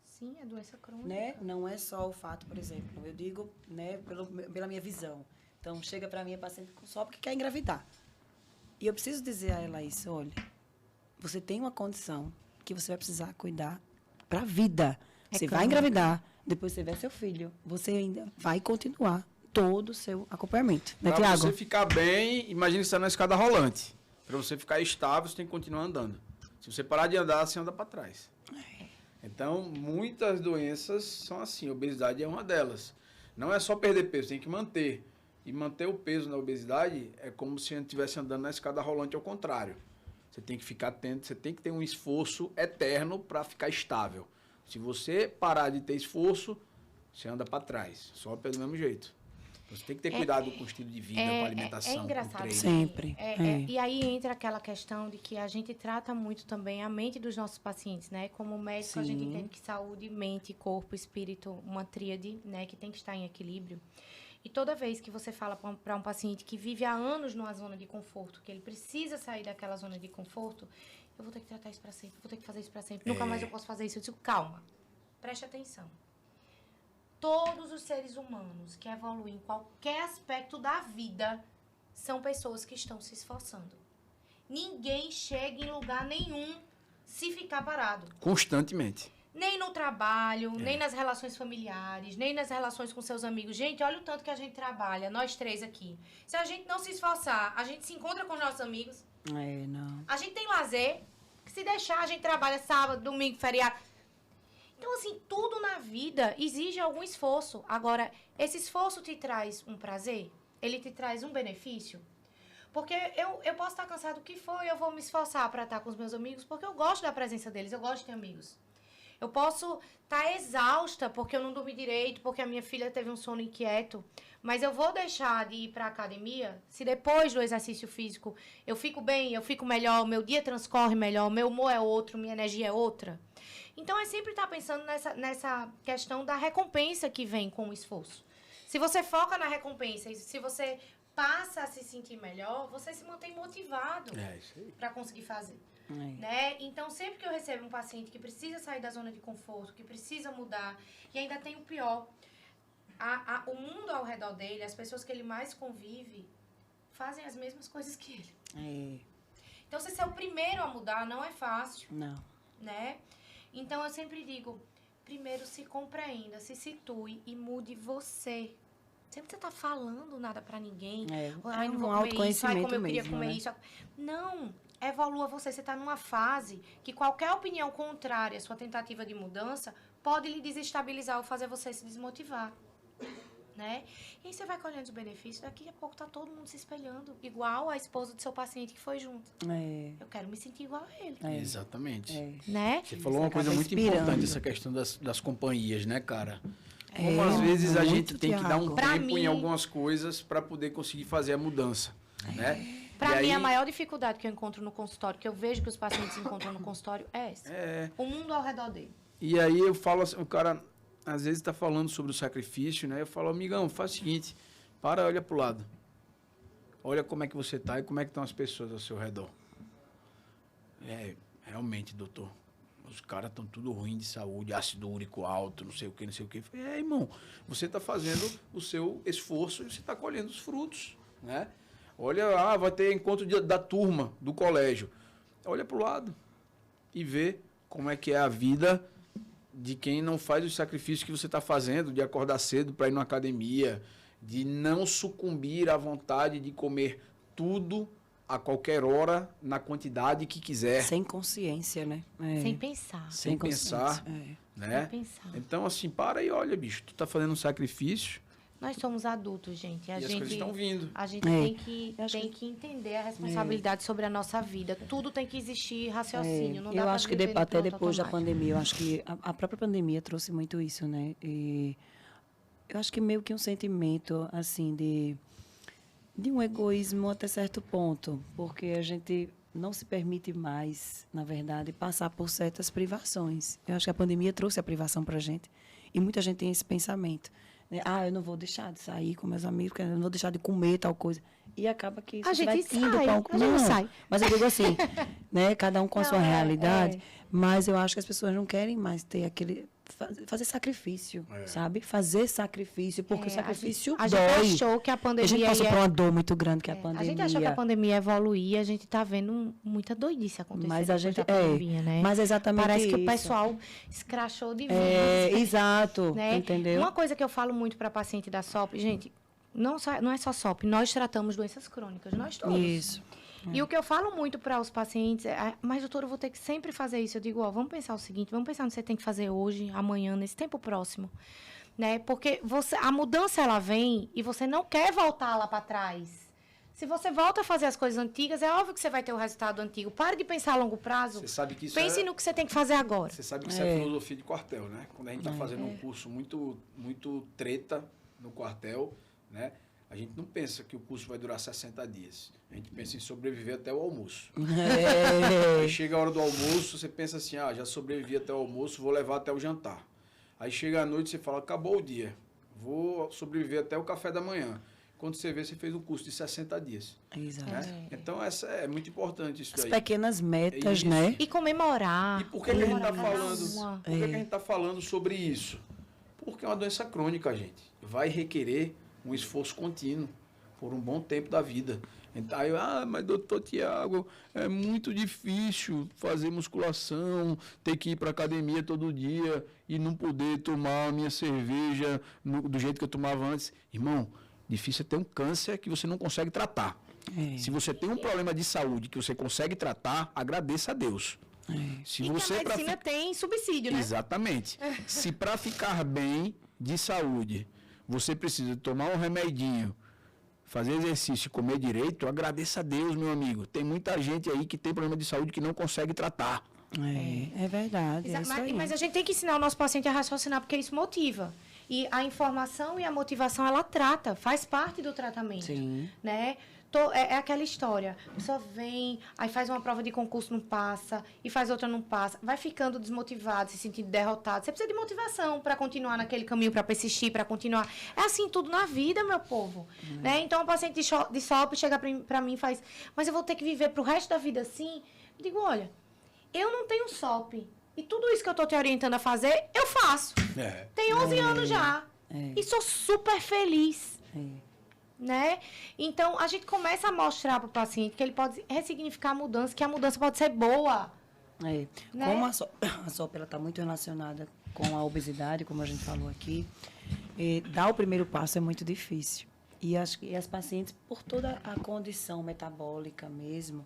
Sim, é doença crônica. Né? Não é só o fato, por exemplo, eu digo, né, pela minha visão. Então, chega para mim a paciente com SOP que quer engravidar. E eu preciso dizer a ela isso, olha, você tem uma condição que você vai precisar cuidar para a vida. Você vai engravidar, depois você vê seu filho, você ainda vai continuar todo o seu acompanhamento. Né, Para Tiago? você ficar bem, imagine que você está na escada rolante. Para você ficar estável, você tem que continuar andando. Se você parar de andar, você anda para trás. Então, muitas doenças são assim. A obesidade é uma delas. Não é só perder peso, tem que manter. E manter o peso na obesidade é como se a gente estivesse andando na escada rolante ao contrário. Você tem que ficar atento, você tem que ter um esforço eterno para ficar estável. Se você parar de ter esforço, você anda para trás, só pelo mesmo jeito. Você tem que ter cuidado com o estilo de vida, com a alimentação, é engraçado, com o treino. Sempre. E aí entra aquela questão de que a gente trata muito também a mente dos nossos pacientes, né? Como médico, a gente entende que saúde, mente, corpo, espírito, uma tríade, né? Que tem que estar em equilíbrio. E toda vez que você fala para um paciente que vive há anos numa zona de conforto, que ele precisa sair daquela zona de conforto, eu vou ter que tratar isso para sempre, eu vou ter que fazer isso para sempre, nunca mais eu posso fazer isso. Eu digo, calma, preste atenção. Todos os seres humanos que evoluem em qualquer aspecto da vida são pessoas que estão se esforçando. Ninguém chega em lugar nenhum se ficar parado. Constantemente. Nem no trabalho, nem nas relações familiares, nem nas relações com seus amigos. Gente, olha o tanto que a gente trabalha, nós três aqui. Se a gente não se esforçar, a gente se encontra com os nossos amigos. Não. A gente tem lazer. Se deixar, a gente trabalha sábado, domingo, feriado. Então, assim, tudo na vida exige algum esforço. Agora, esse esforço te traz um prazer? Ele te traz um benefício? Porque eu posso estar cansado do que for e eu vou me esforçar para estar com os meus amigos, porque eu gosto da presença deles, eu gosto de ter amigos. Eu posso estar exausta porque eu não dormi direito, porque a minha filha teve um sono inquieto, mas eu vou deixar de ir para a academia se depois do exercício físico eu fico bem, eu fico melhor, o meu dia transcorre melhor, o meu humor é outro, minha energia é outra. Então, é sempre estar pensando nessa questão da recompensa que vem com o esforço. Se você foca na recompensa e se você passa a se sentir melhor, você se mantém motivado para conseguir fazer. Né? Então, sempre que eu recebo um paciente que precisa sair da zona de conforto, que precisa mudar, e ainda tem o pior, o mundo ao redor dele, as pessoas que ele mais convive, fazem as mesmas coisas que ele. Então, você ser o primeiro a mudar não é fácil. Não. Né? Então, eu sempre digo, primeiro se compreenda, se situe e mude você. Sempre você tá falando nada pra ninguém. Ai, não vou comer isso, ai, como eu queria comer né? isso. Não, evolua você. Você tá numa fase que qualquer opinião contrária à sua tentativa de mudança pode lhe desestabilizar ou fazer você se desmotivar. né? E aí você vai colhendo os benefícios, daqui a pouco tá todo mundo se espelhando, igual a esposa do seu paciente que foi junto. Eu quero me sentir igual a ele. Exatamente. Né? Você falou uma coisa muito inspirando. importante, essa questão das companhias, né, cara? Como às vezes a gente tem que dar um Pra tempo em mim- algumas coisas para poder conseguir fazer a mudança, né? Pra E mim, aí- a maior dificuldade que eu encontro no consultório, que eu vejo que os pacientes encontram no consultório, é essa. O mundo ao redor dele. E aí eu falo assim, o cara às vezes está falando sobre o sacrifício, né? Eu falo, amigão, faz o seguinte, para, olha pro lado. Olha como é que você tá e como é que estão as pessoas ao seu redor. Realmente, doutor. Os caras estão tudo ruim de saúde, ácido úrico alto, não sei o que, não sei o que. Irmão, você está fazendo o seu esforço e você está colhendo os frutos, né? Olha, vai ter encontro da turma, do colégio. Olha pro lado e vê como é que é a vida de quem não faz os sacrifícios que você está fazendo, de acordar cedo para ir na academia, de não sucumbir à vontade de comer tudo a qualquer hora, na quantidade que quiser. Sem consciência, né? Sem pensar. Sem pensar, consciência, né? Sem pensar. Então, assim, para e olha, bicho, tu tá fazendo um sacrifício Nós somos adultos, gente. e as coisas estão vindo. A gente tem que entender a responsabilidade sobre a nossa vida. Tudo tem que existir raciocínio. Não dá Eu pra acho que viver no até piloto depois da automático. pandemia, eu acho que a própria pandemia trouxe muito isso, né? E eu acho que meio que um sentimento, assim, de um egoísmo até certo ponto, porque a gente não se permite mais, na verdade, passar por certas privações. Eu acho que a pandemia trouxe a privação para a gente e muita gente tem esse pensamento, né? Eu não vou deixar de sair com meus amigos, eu não vou deixar de comer tal coisa. E acaba que isso A gente vai sai, indo pra a gente sai. Mas eu digo assim, né? Cada um com a sua realidade. é. Mas eu acho que as pessoas não querem mais ter aquele... Fazer sacrifício, sabe? Fazer sacrifício, porque o sacrifício a dói. gente achou que a A gente pandemia passou ia... por uma dor muito grande que é a pandemia. A gente achou que a pandemia ia evoluir, a gente tá vendo muita doidice acontecer Mas a depois gente... da pandemia, né? Mas é exatamente Parece que o isso. pessoal escrachou de vez. Exato, Né? entendeu? Uma coisa que eu falo muito para paciente da SOP, gente, não é só SOP, nós tratamos doenças crônicas, nós todos. Isso. E o que eu falo muito para os pacientes é, mas doutora, eu vou ter que sempre fazer isso. Eu digo, vamos pensar o seguinte, vamos pensar no que você tem que fazer hoje, amanhã, nesse tempo próximo. Né? Porque a mudança, ela vem e você não quer voltar lá para trás. Se você volta a fazer as coisas antigas, é óbvio que você vai ter o resultado antigo. Pare de pensar a longo prazo. Você sabe que isso Pense no que você tem que fazer agora. Você sabe que isso é filosofia de quartel, né? Quando a gente está fazendo um curso muito treta no quartel, né? A gente não pensa que o curso vai durar 60 dias. A gente pensa em sobreviver até o almoço. Aí chega a hora do almoço, você pensa assim, já sobrevivi até o almoço, vou levar até o jantar. Aí chega a noite, você fala, acabou o dia, vou sobreviver até o café da manhã. Quando você vê, você fez um curso de 60 dias. Exato. Né? Então, é muito importante isso As daí. pequenas metas, Isso. né? E comemorar. E por que a gente está comemorar falando? uma. Por que a gente está falando sobre isso? Porque é uma doença crônica, gente. Vai requerer um esforço contínuo por um bom tempo da vida. Então, aí, mas doutor Tiago, é muito difícil fazer musculação, ter que ir para academia todo dia e não poder tomar a minha cerveja do jeito que eu tomava antes. Irmão, difícil é ter um câncer que você não consegue tratar. Se você tem um problema de saúde que você consegue tratar, agradeça a Deus. Se E você que a medicina tem subsídio, né? Exatamente. Se para ficar bem de saúde, você precisa tomar um remedinho, fazer exercício e comer direito, agradeça a Deus, meu amigo. Tem muita gente aí que tem problema de saúde que não consegue tratar. É verdade. É isso aí. Mas a gente tem que ensinar o nosso paciente a raciocinar, porque isso motiva. E a informação e a motivação, ela trata, faz parte do tratamento. Sim. Né? É aquela história. A pessoa vem, aí faz uma prova de concurso, não passa, e faz outra, não passa. Vai ficando desmotivado, se sentindo derrotado. Você precisa de motivação para continuar naquele caminho, para persistir, para continuar. É assim tudo na vida, meu povo. Né? Então, o paciente de SOP chega para mim e faz, mas eu vou ter que viver pro resto da vida assim? Eu digo, olha, eu não tenho SOP. E tudo isso que eu estou te orientando a fazer, eu faço. Tem 11 anos já. E sou super feliz. Né? Então, a gente começa a mostrar para o paciente que ele pode ressignificar a mudança, que a mudança pode ser boa. Né? Como a SOP está muito relacionada com a obesidade, como a gente falou aqui, dar o primeiro passo é muito difícil. E as pacientes, por toda a condição metabólica mesmo,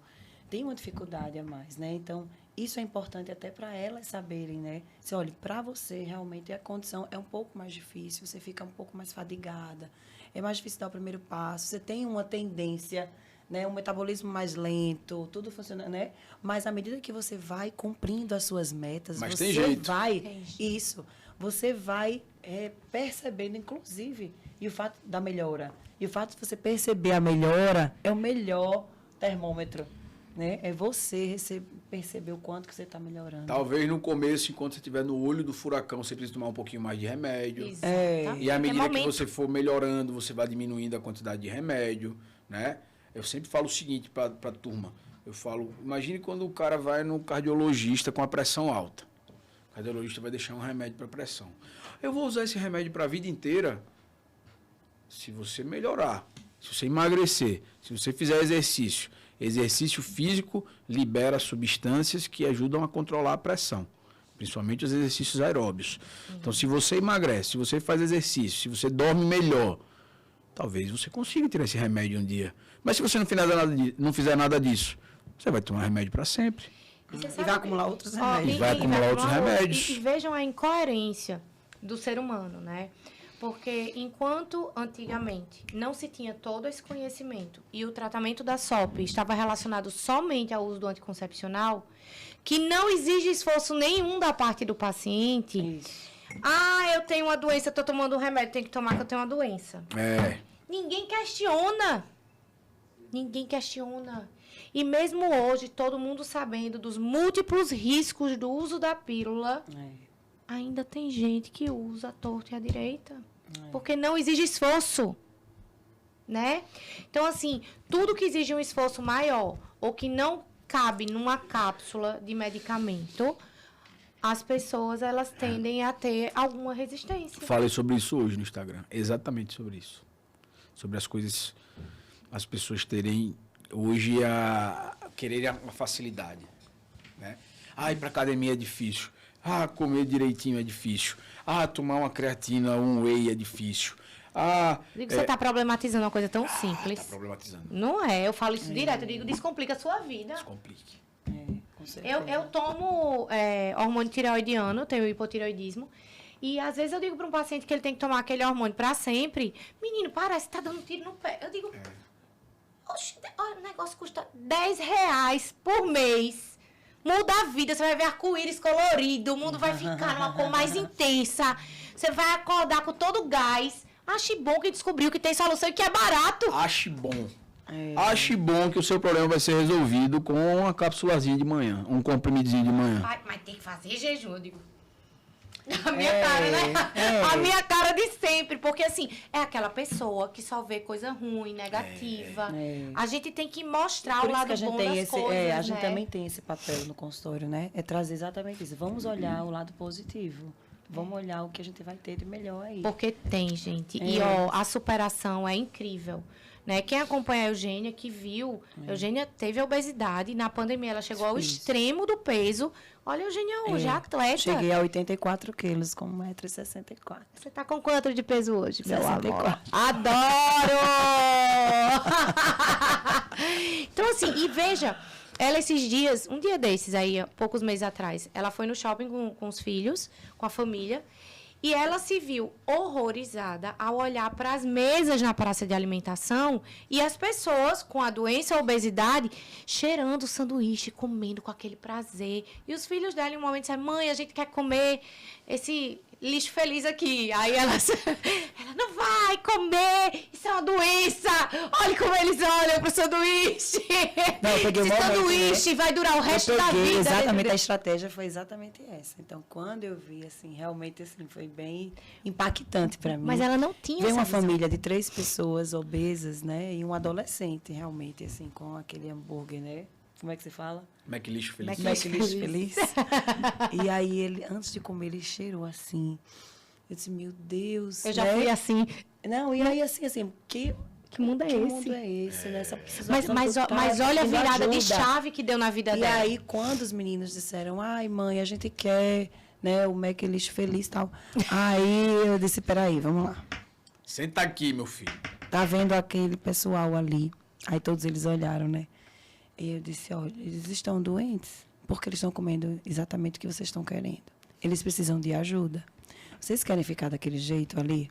têm uma dificuldade a mais, né? Então, isso é importante até para elas saberem, né? Se, olha, para você, realmente, a condição é um pouco mais difícil, você fica um pouco mais fadigada, é mais difícil dar o primeiro passo, você tem uma tendência, né? Um metabolismo mais lento, tudo funciona, né? Mas à medida que você vai cumprindo as suas metas, Mas você tem jeito. vai... Isso. Você vai percebendo, inclusive, e o fato da melhora. E o fato de você perceber a melhora é o melhor termômetro. Né? É você perceber o quanto que você está melhorando. Talvez no começo, enquanto você estiver no olho do furacão, você precisa tomar um pouquinho mais de remédio. Exatamente. E à medida que momento. você for melhorando, você vai diminuindo a quantidade de remédio, né? Eu sempre falo o seguinte para a turma. Eu falo, imagine quando o cara vai no cardiologista com a pressão alta. O cardiologista vai deixar um remédio para pressão. Eu vou usar esse remédio para a vida inteira se você melhorar, se você emagrecer, se você fizer exercício. Exercício físico libera substâncias que ajudam a controlar a pressão, principalmente os exercícios aeróbios. Então, se você emagrece, se você faz exercício, se você dorme melhor, talvez você consiga tirar esse remédio um dia. Mas se você não fizer nada disso, você vai tomar remédio para sempre. E vai acumular outros remédios. Vai acumular outros remédios. E vejam a incoerência do ser humano, né? Porque enquanto antigamente não se tinha todo esse conhecimento e o tratamento da SOP estava relacionado somente ao uso do anticoncepcional, que não exige esforço nenhum da parte do paciente. Isso. Ah, eu tenho uma doença, estou tomando um remédio, tenho que tomar que eu tenho uma doença. Ninguém questiona. Ninguém questiona. E mesmo hoje, todo mundo sabendo dos múltiplos riscos do uso da pílula, ainda tem gente que usa a torta e a direita. Porque não exige esforço, né? Então, assim, tudo que exige um esforço maior ou que não cabe numa cápsula de medicamento, as pessoas, elas tendem a ter alguma resistência. Falei sobre isso hoje no Instagram, exatamente sobre isso. Sobre as coisas, as pessoas terem hoje quererem a facilidade, né? Ir para academia é difícil. Comer direitinho é difícil. tomar uma creatina, um whey é difícil. Digo, você está problematizando uma coisa tão simples. Está problematizando. Não é, eu falo isso direto, eu digo, descomplica a sua vida. Descomplique. Com certeza. Eu tomo hormônio tireoidiano, tenho hipotireoidismo, e às vezes eu digo para um paciente que ele tem que tomar aquele hormônio para sempre. Menino, parece que tá dando tiro no pé. Eu digo, oxe, o negócio custa R$10 por mês. Muda a vida, você vai ver arco-íris colorido, o mundo vai ficar numa cor mais intensa. Você vai acordar com todo o gás. Ache bom que descobriu que tem solução e que é barato. Ache bom. Ache bom que o seu problema vai ser resolvido com uma cápsulazinha de manhã, um comprimidinho de manhã. Mas tem que fazer jejum, eu digo. A minha cara, né? A minha cara de sempre. Porque, assim, é aquela pessoa que só vê coisa ruim, negativa. A gente tem que mostrar o lado bom das coisas, a gente também tem esse papel no consultório, né? É trazer exatamente isso. Vamos olhar o lado positivo. Vamos olhar o que a gente vai ter de melhor aí. Porque tem, gente. E, a superação é incrível. Né? Quem acompanha a Eugênia, que viu, Eugênia teve obesidade, na pandemia ela chegou ao extremo do peso. Olha a Eugênia hoje, atleta. Cheguei a 84 quilos, com 1,64 m. Você tá com quanto de peso hoje, meu 64. amor? Adoro! Então, assim, e veja, ela esses dias, um dia desses aí, poucos meses atrás, ela foi no shopping com os filhos, com a família, e ela se viu horrorizada ao olhar para as mesas na praça de alimentação e as pessoas com a doença, a obesidade, cheirando o sanduíche, comendo com aquele prazer. E os filhos dela, em um momento, disseram, mãe, a gente quer comer esse lixo feliz aqui. Aí ela não vai comer, isso é uma doença. Olha como eles olham pro sanduíche. Não, eu peguei esse sanduíche vai durar o resto da vida. Exatamente, a estratégia foi exatamente essa. Então, quando eu vi, assim, realmente, assim, foi bem impactante para mim. Mas ela não tinha ver essa uma visão. Família de 3 pessoas obesas, né? E um adolescente, realmente, assim, com aquele hambúrguer, né? Como é que se fala? McLish feliz. McLish feliz. E aí, ele, antes de comer, ele cheirou assim. Eu disse, meu Deus. Eu já fui assim. Não, e aí, assim, que mundo é que esse? mundo é esse, né? Essa Mas olha a virada de chave que deu na vida dela. E aí, quando os meninos disseram, ai, mãe, a gente quer, né, o McLish feliz e tal. Aí eu disse, peraí, vamos lá. Senta aqui, meu filho. Tá vendo aquele pessoal ali? Aí todos eles olharam, né? E eu disse, olha, eles estão doentes, Porque eles estão comendo exatamente o que vocês estão querendo. Eles precisam de ajuda. Vocês querem ficar daquele jeito ali?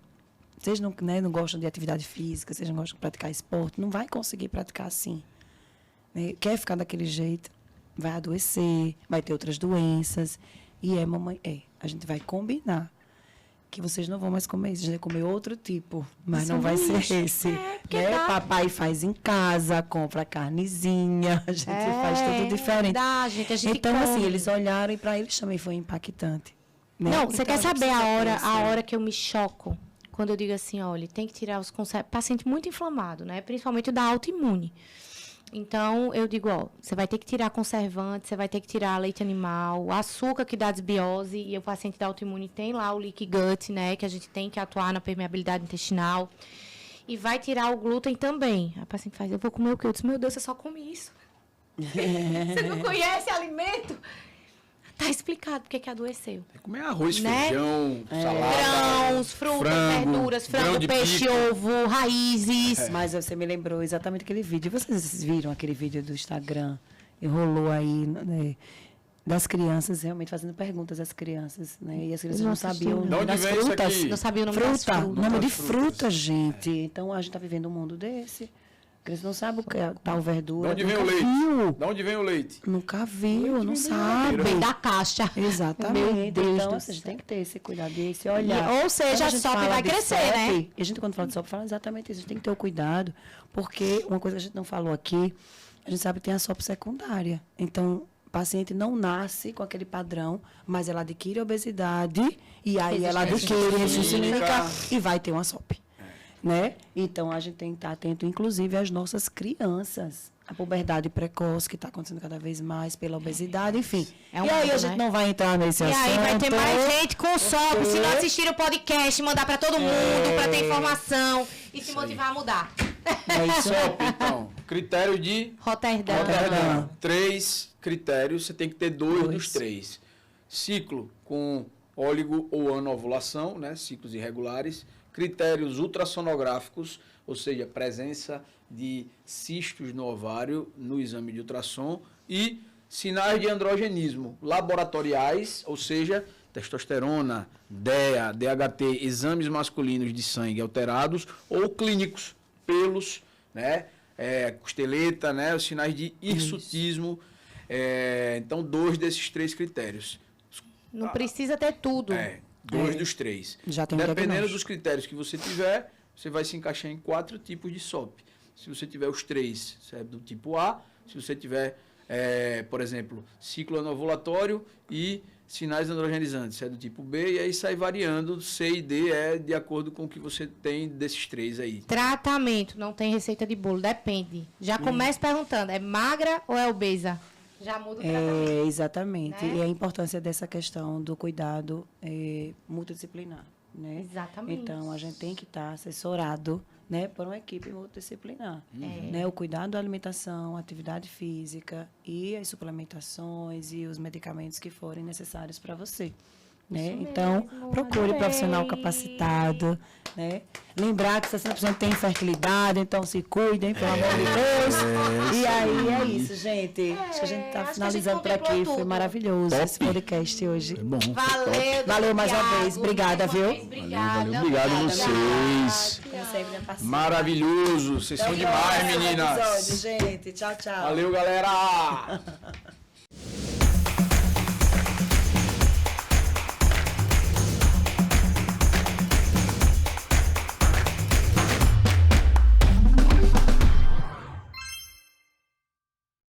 Vocês não, né, não gostam de atividade física, vocês não gostam de praticar esporte, não vai conseguir praticar assim. Né? Quer ficar daquele jeito, vai adoecer, vai ter outras doenças. E mamãe, a gente vai combinar que vocês não vão mais comer isso, a gente vai comer outro tipo, mas não vai ser esse. Né? Papai faz em casa, compra carnezinha, a gente faz tudo diferente. A gente então, come. assim, eles olharam e para eles também foi impactante. Né? Não, então, você quer saber a hora que eu me choco? Quando eu digo assim, olha, tem que tirar os conservantes. Paciente muito inflamado, né? Principalmente o da autoimune. Então, eu digo, você vai ter que tirar conservante, você vai ter que tirar leite animal, açúcar que dá desbiose, e o paciente da autoimune tem lá o leaky gut, né, que a gente tem que atuar na permeabilidade intestinal, e vai tirar o glúten também. A paciente faz, eu vou comer o quê? Eu disse, meu Deus, você só come isso. Você não conhece alimento? Tá explicado porque que adoeceu. Tem que comer arroz, né? feijão, salada. Grãos, frutas, verduras, frango, peixe, ovo, raízes. Mas você me lembrou exatamente aquele vídeo. Vocês viram aquele vídeo do Instagram? E rolou aí, né, das crianças realmente fazendo perguntas às crianças, né? E as crianças não sabiam o nome das frutas. Não sabiam o nome das frutas. Nome de fruta, gente. Então, a gente está vivendo um mundo desse. A criança não sabe o que é tal verdura. De onde vem o leite? De onde vem o leite? Nunca viu, não sabe. Vem da caixa. Exatamente. Então, assim, a gente tem que ter esse cuidado, esse olhar. Ou seja, a SOP vai crescer, né? E a gente, quando fala de SOP, fala exatamente isso. A gente tem que ter o cuidado, porque uma coisa que a gente não falou aqui, a gente sabe que tem a SOP secundária. Então, o paciente não nasce com aquele padrão, mas ela adquire obesidade, e aí ela adquire resistência insulínica e vai ter uma SOP. Né? Então, a gente tem que estar atento, inclusive, às nossas crianças. A puberdade precoce, que está acontecendo cada vez mais pela obesidade, enfim. E aí a gente não vai entrar nesse assunto. E aí vai ter mais gente com SOP. Se não assistir o podcast, mandar para todo mundo, para ter informação e se motivar a mudar. SOP, então. Critério de Roterdã. 3 critérios, você tem que ter 2 dos 3. Ciclo com óligo ou anovulação, né? Ciclos irregulares. Critérios ultrassonográficos, ou seja, presença de cistos no ovário no exame de ultrassom, e sinais de androgenismo laboratoriais, ou seja, testosterona, DEA, DHT, exames masculinos de sangue alterados, ou clínicos, pelos, né, costeleta, né, os sinais de hirsutismo. Então, 2 desses 3 critérios. Não precisa ter tudo. 2 dos 3. Já tem Dependendo dos critérios que você tiver, você vai se encaixar em 4 tipos de SOP. Se você tiver os 3, você é do tipo A. Se você tiver, por exemplo, ciclo anovulatório e sinais androgenizantes, você é do tipo B. E aí sai variando, C e D de acordo com o que você tem desses 3 aí. Tratamento, não tem receita de bolo, depende. Já começa perguntando, é magra ou é obesa? Já muda o tratamento. Exatamente. Né? E a importância dessa questão do cuidado multidisciplinar. Né? Exatamente. Então, a gente tem que estar assessorado, né, por uma equipe multidisciplinar. Né? O cuidado da alimentação, atividade física e as suplementações e os medicamentos que forem necessários para você. Né? Então, procure profissional capacitado. Né? Lembrar que 60% tem infertilidade, então se cuidem, pelo amor de Deus. E aí é isso, gente. Acho que a gente está finalizando por aqui. Foi maravilhoso esse podcast hoje. É bom. Valeu mais uma vez. Obrigada, viu? Valeu. Obrigado a vocês. Como sempre, minha parceira. Maravilhoso. Vocês são demais, meninas. Gente. Tchau, tchau. Valeu, galera.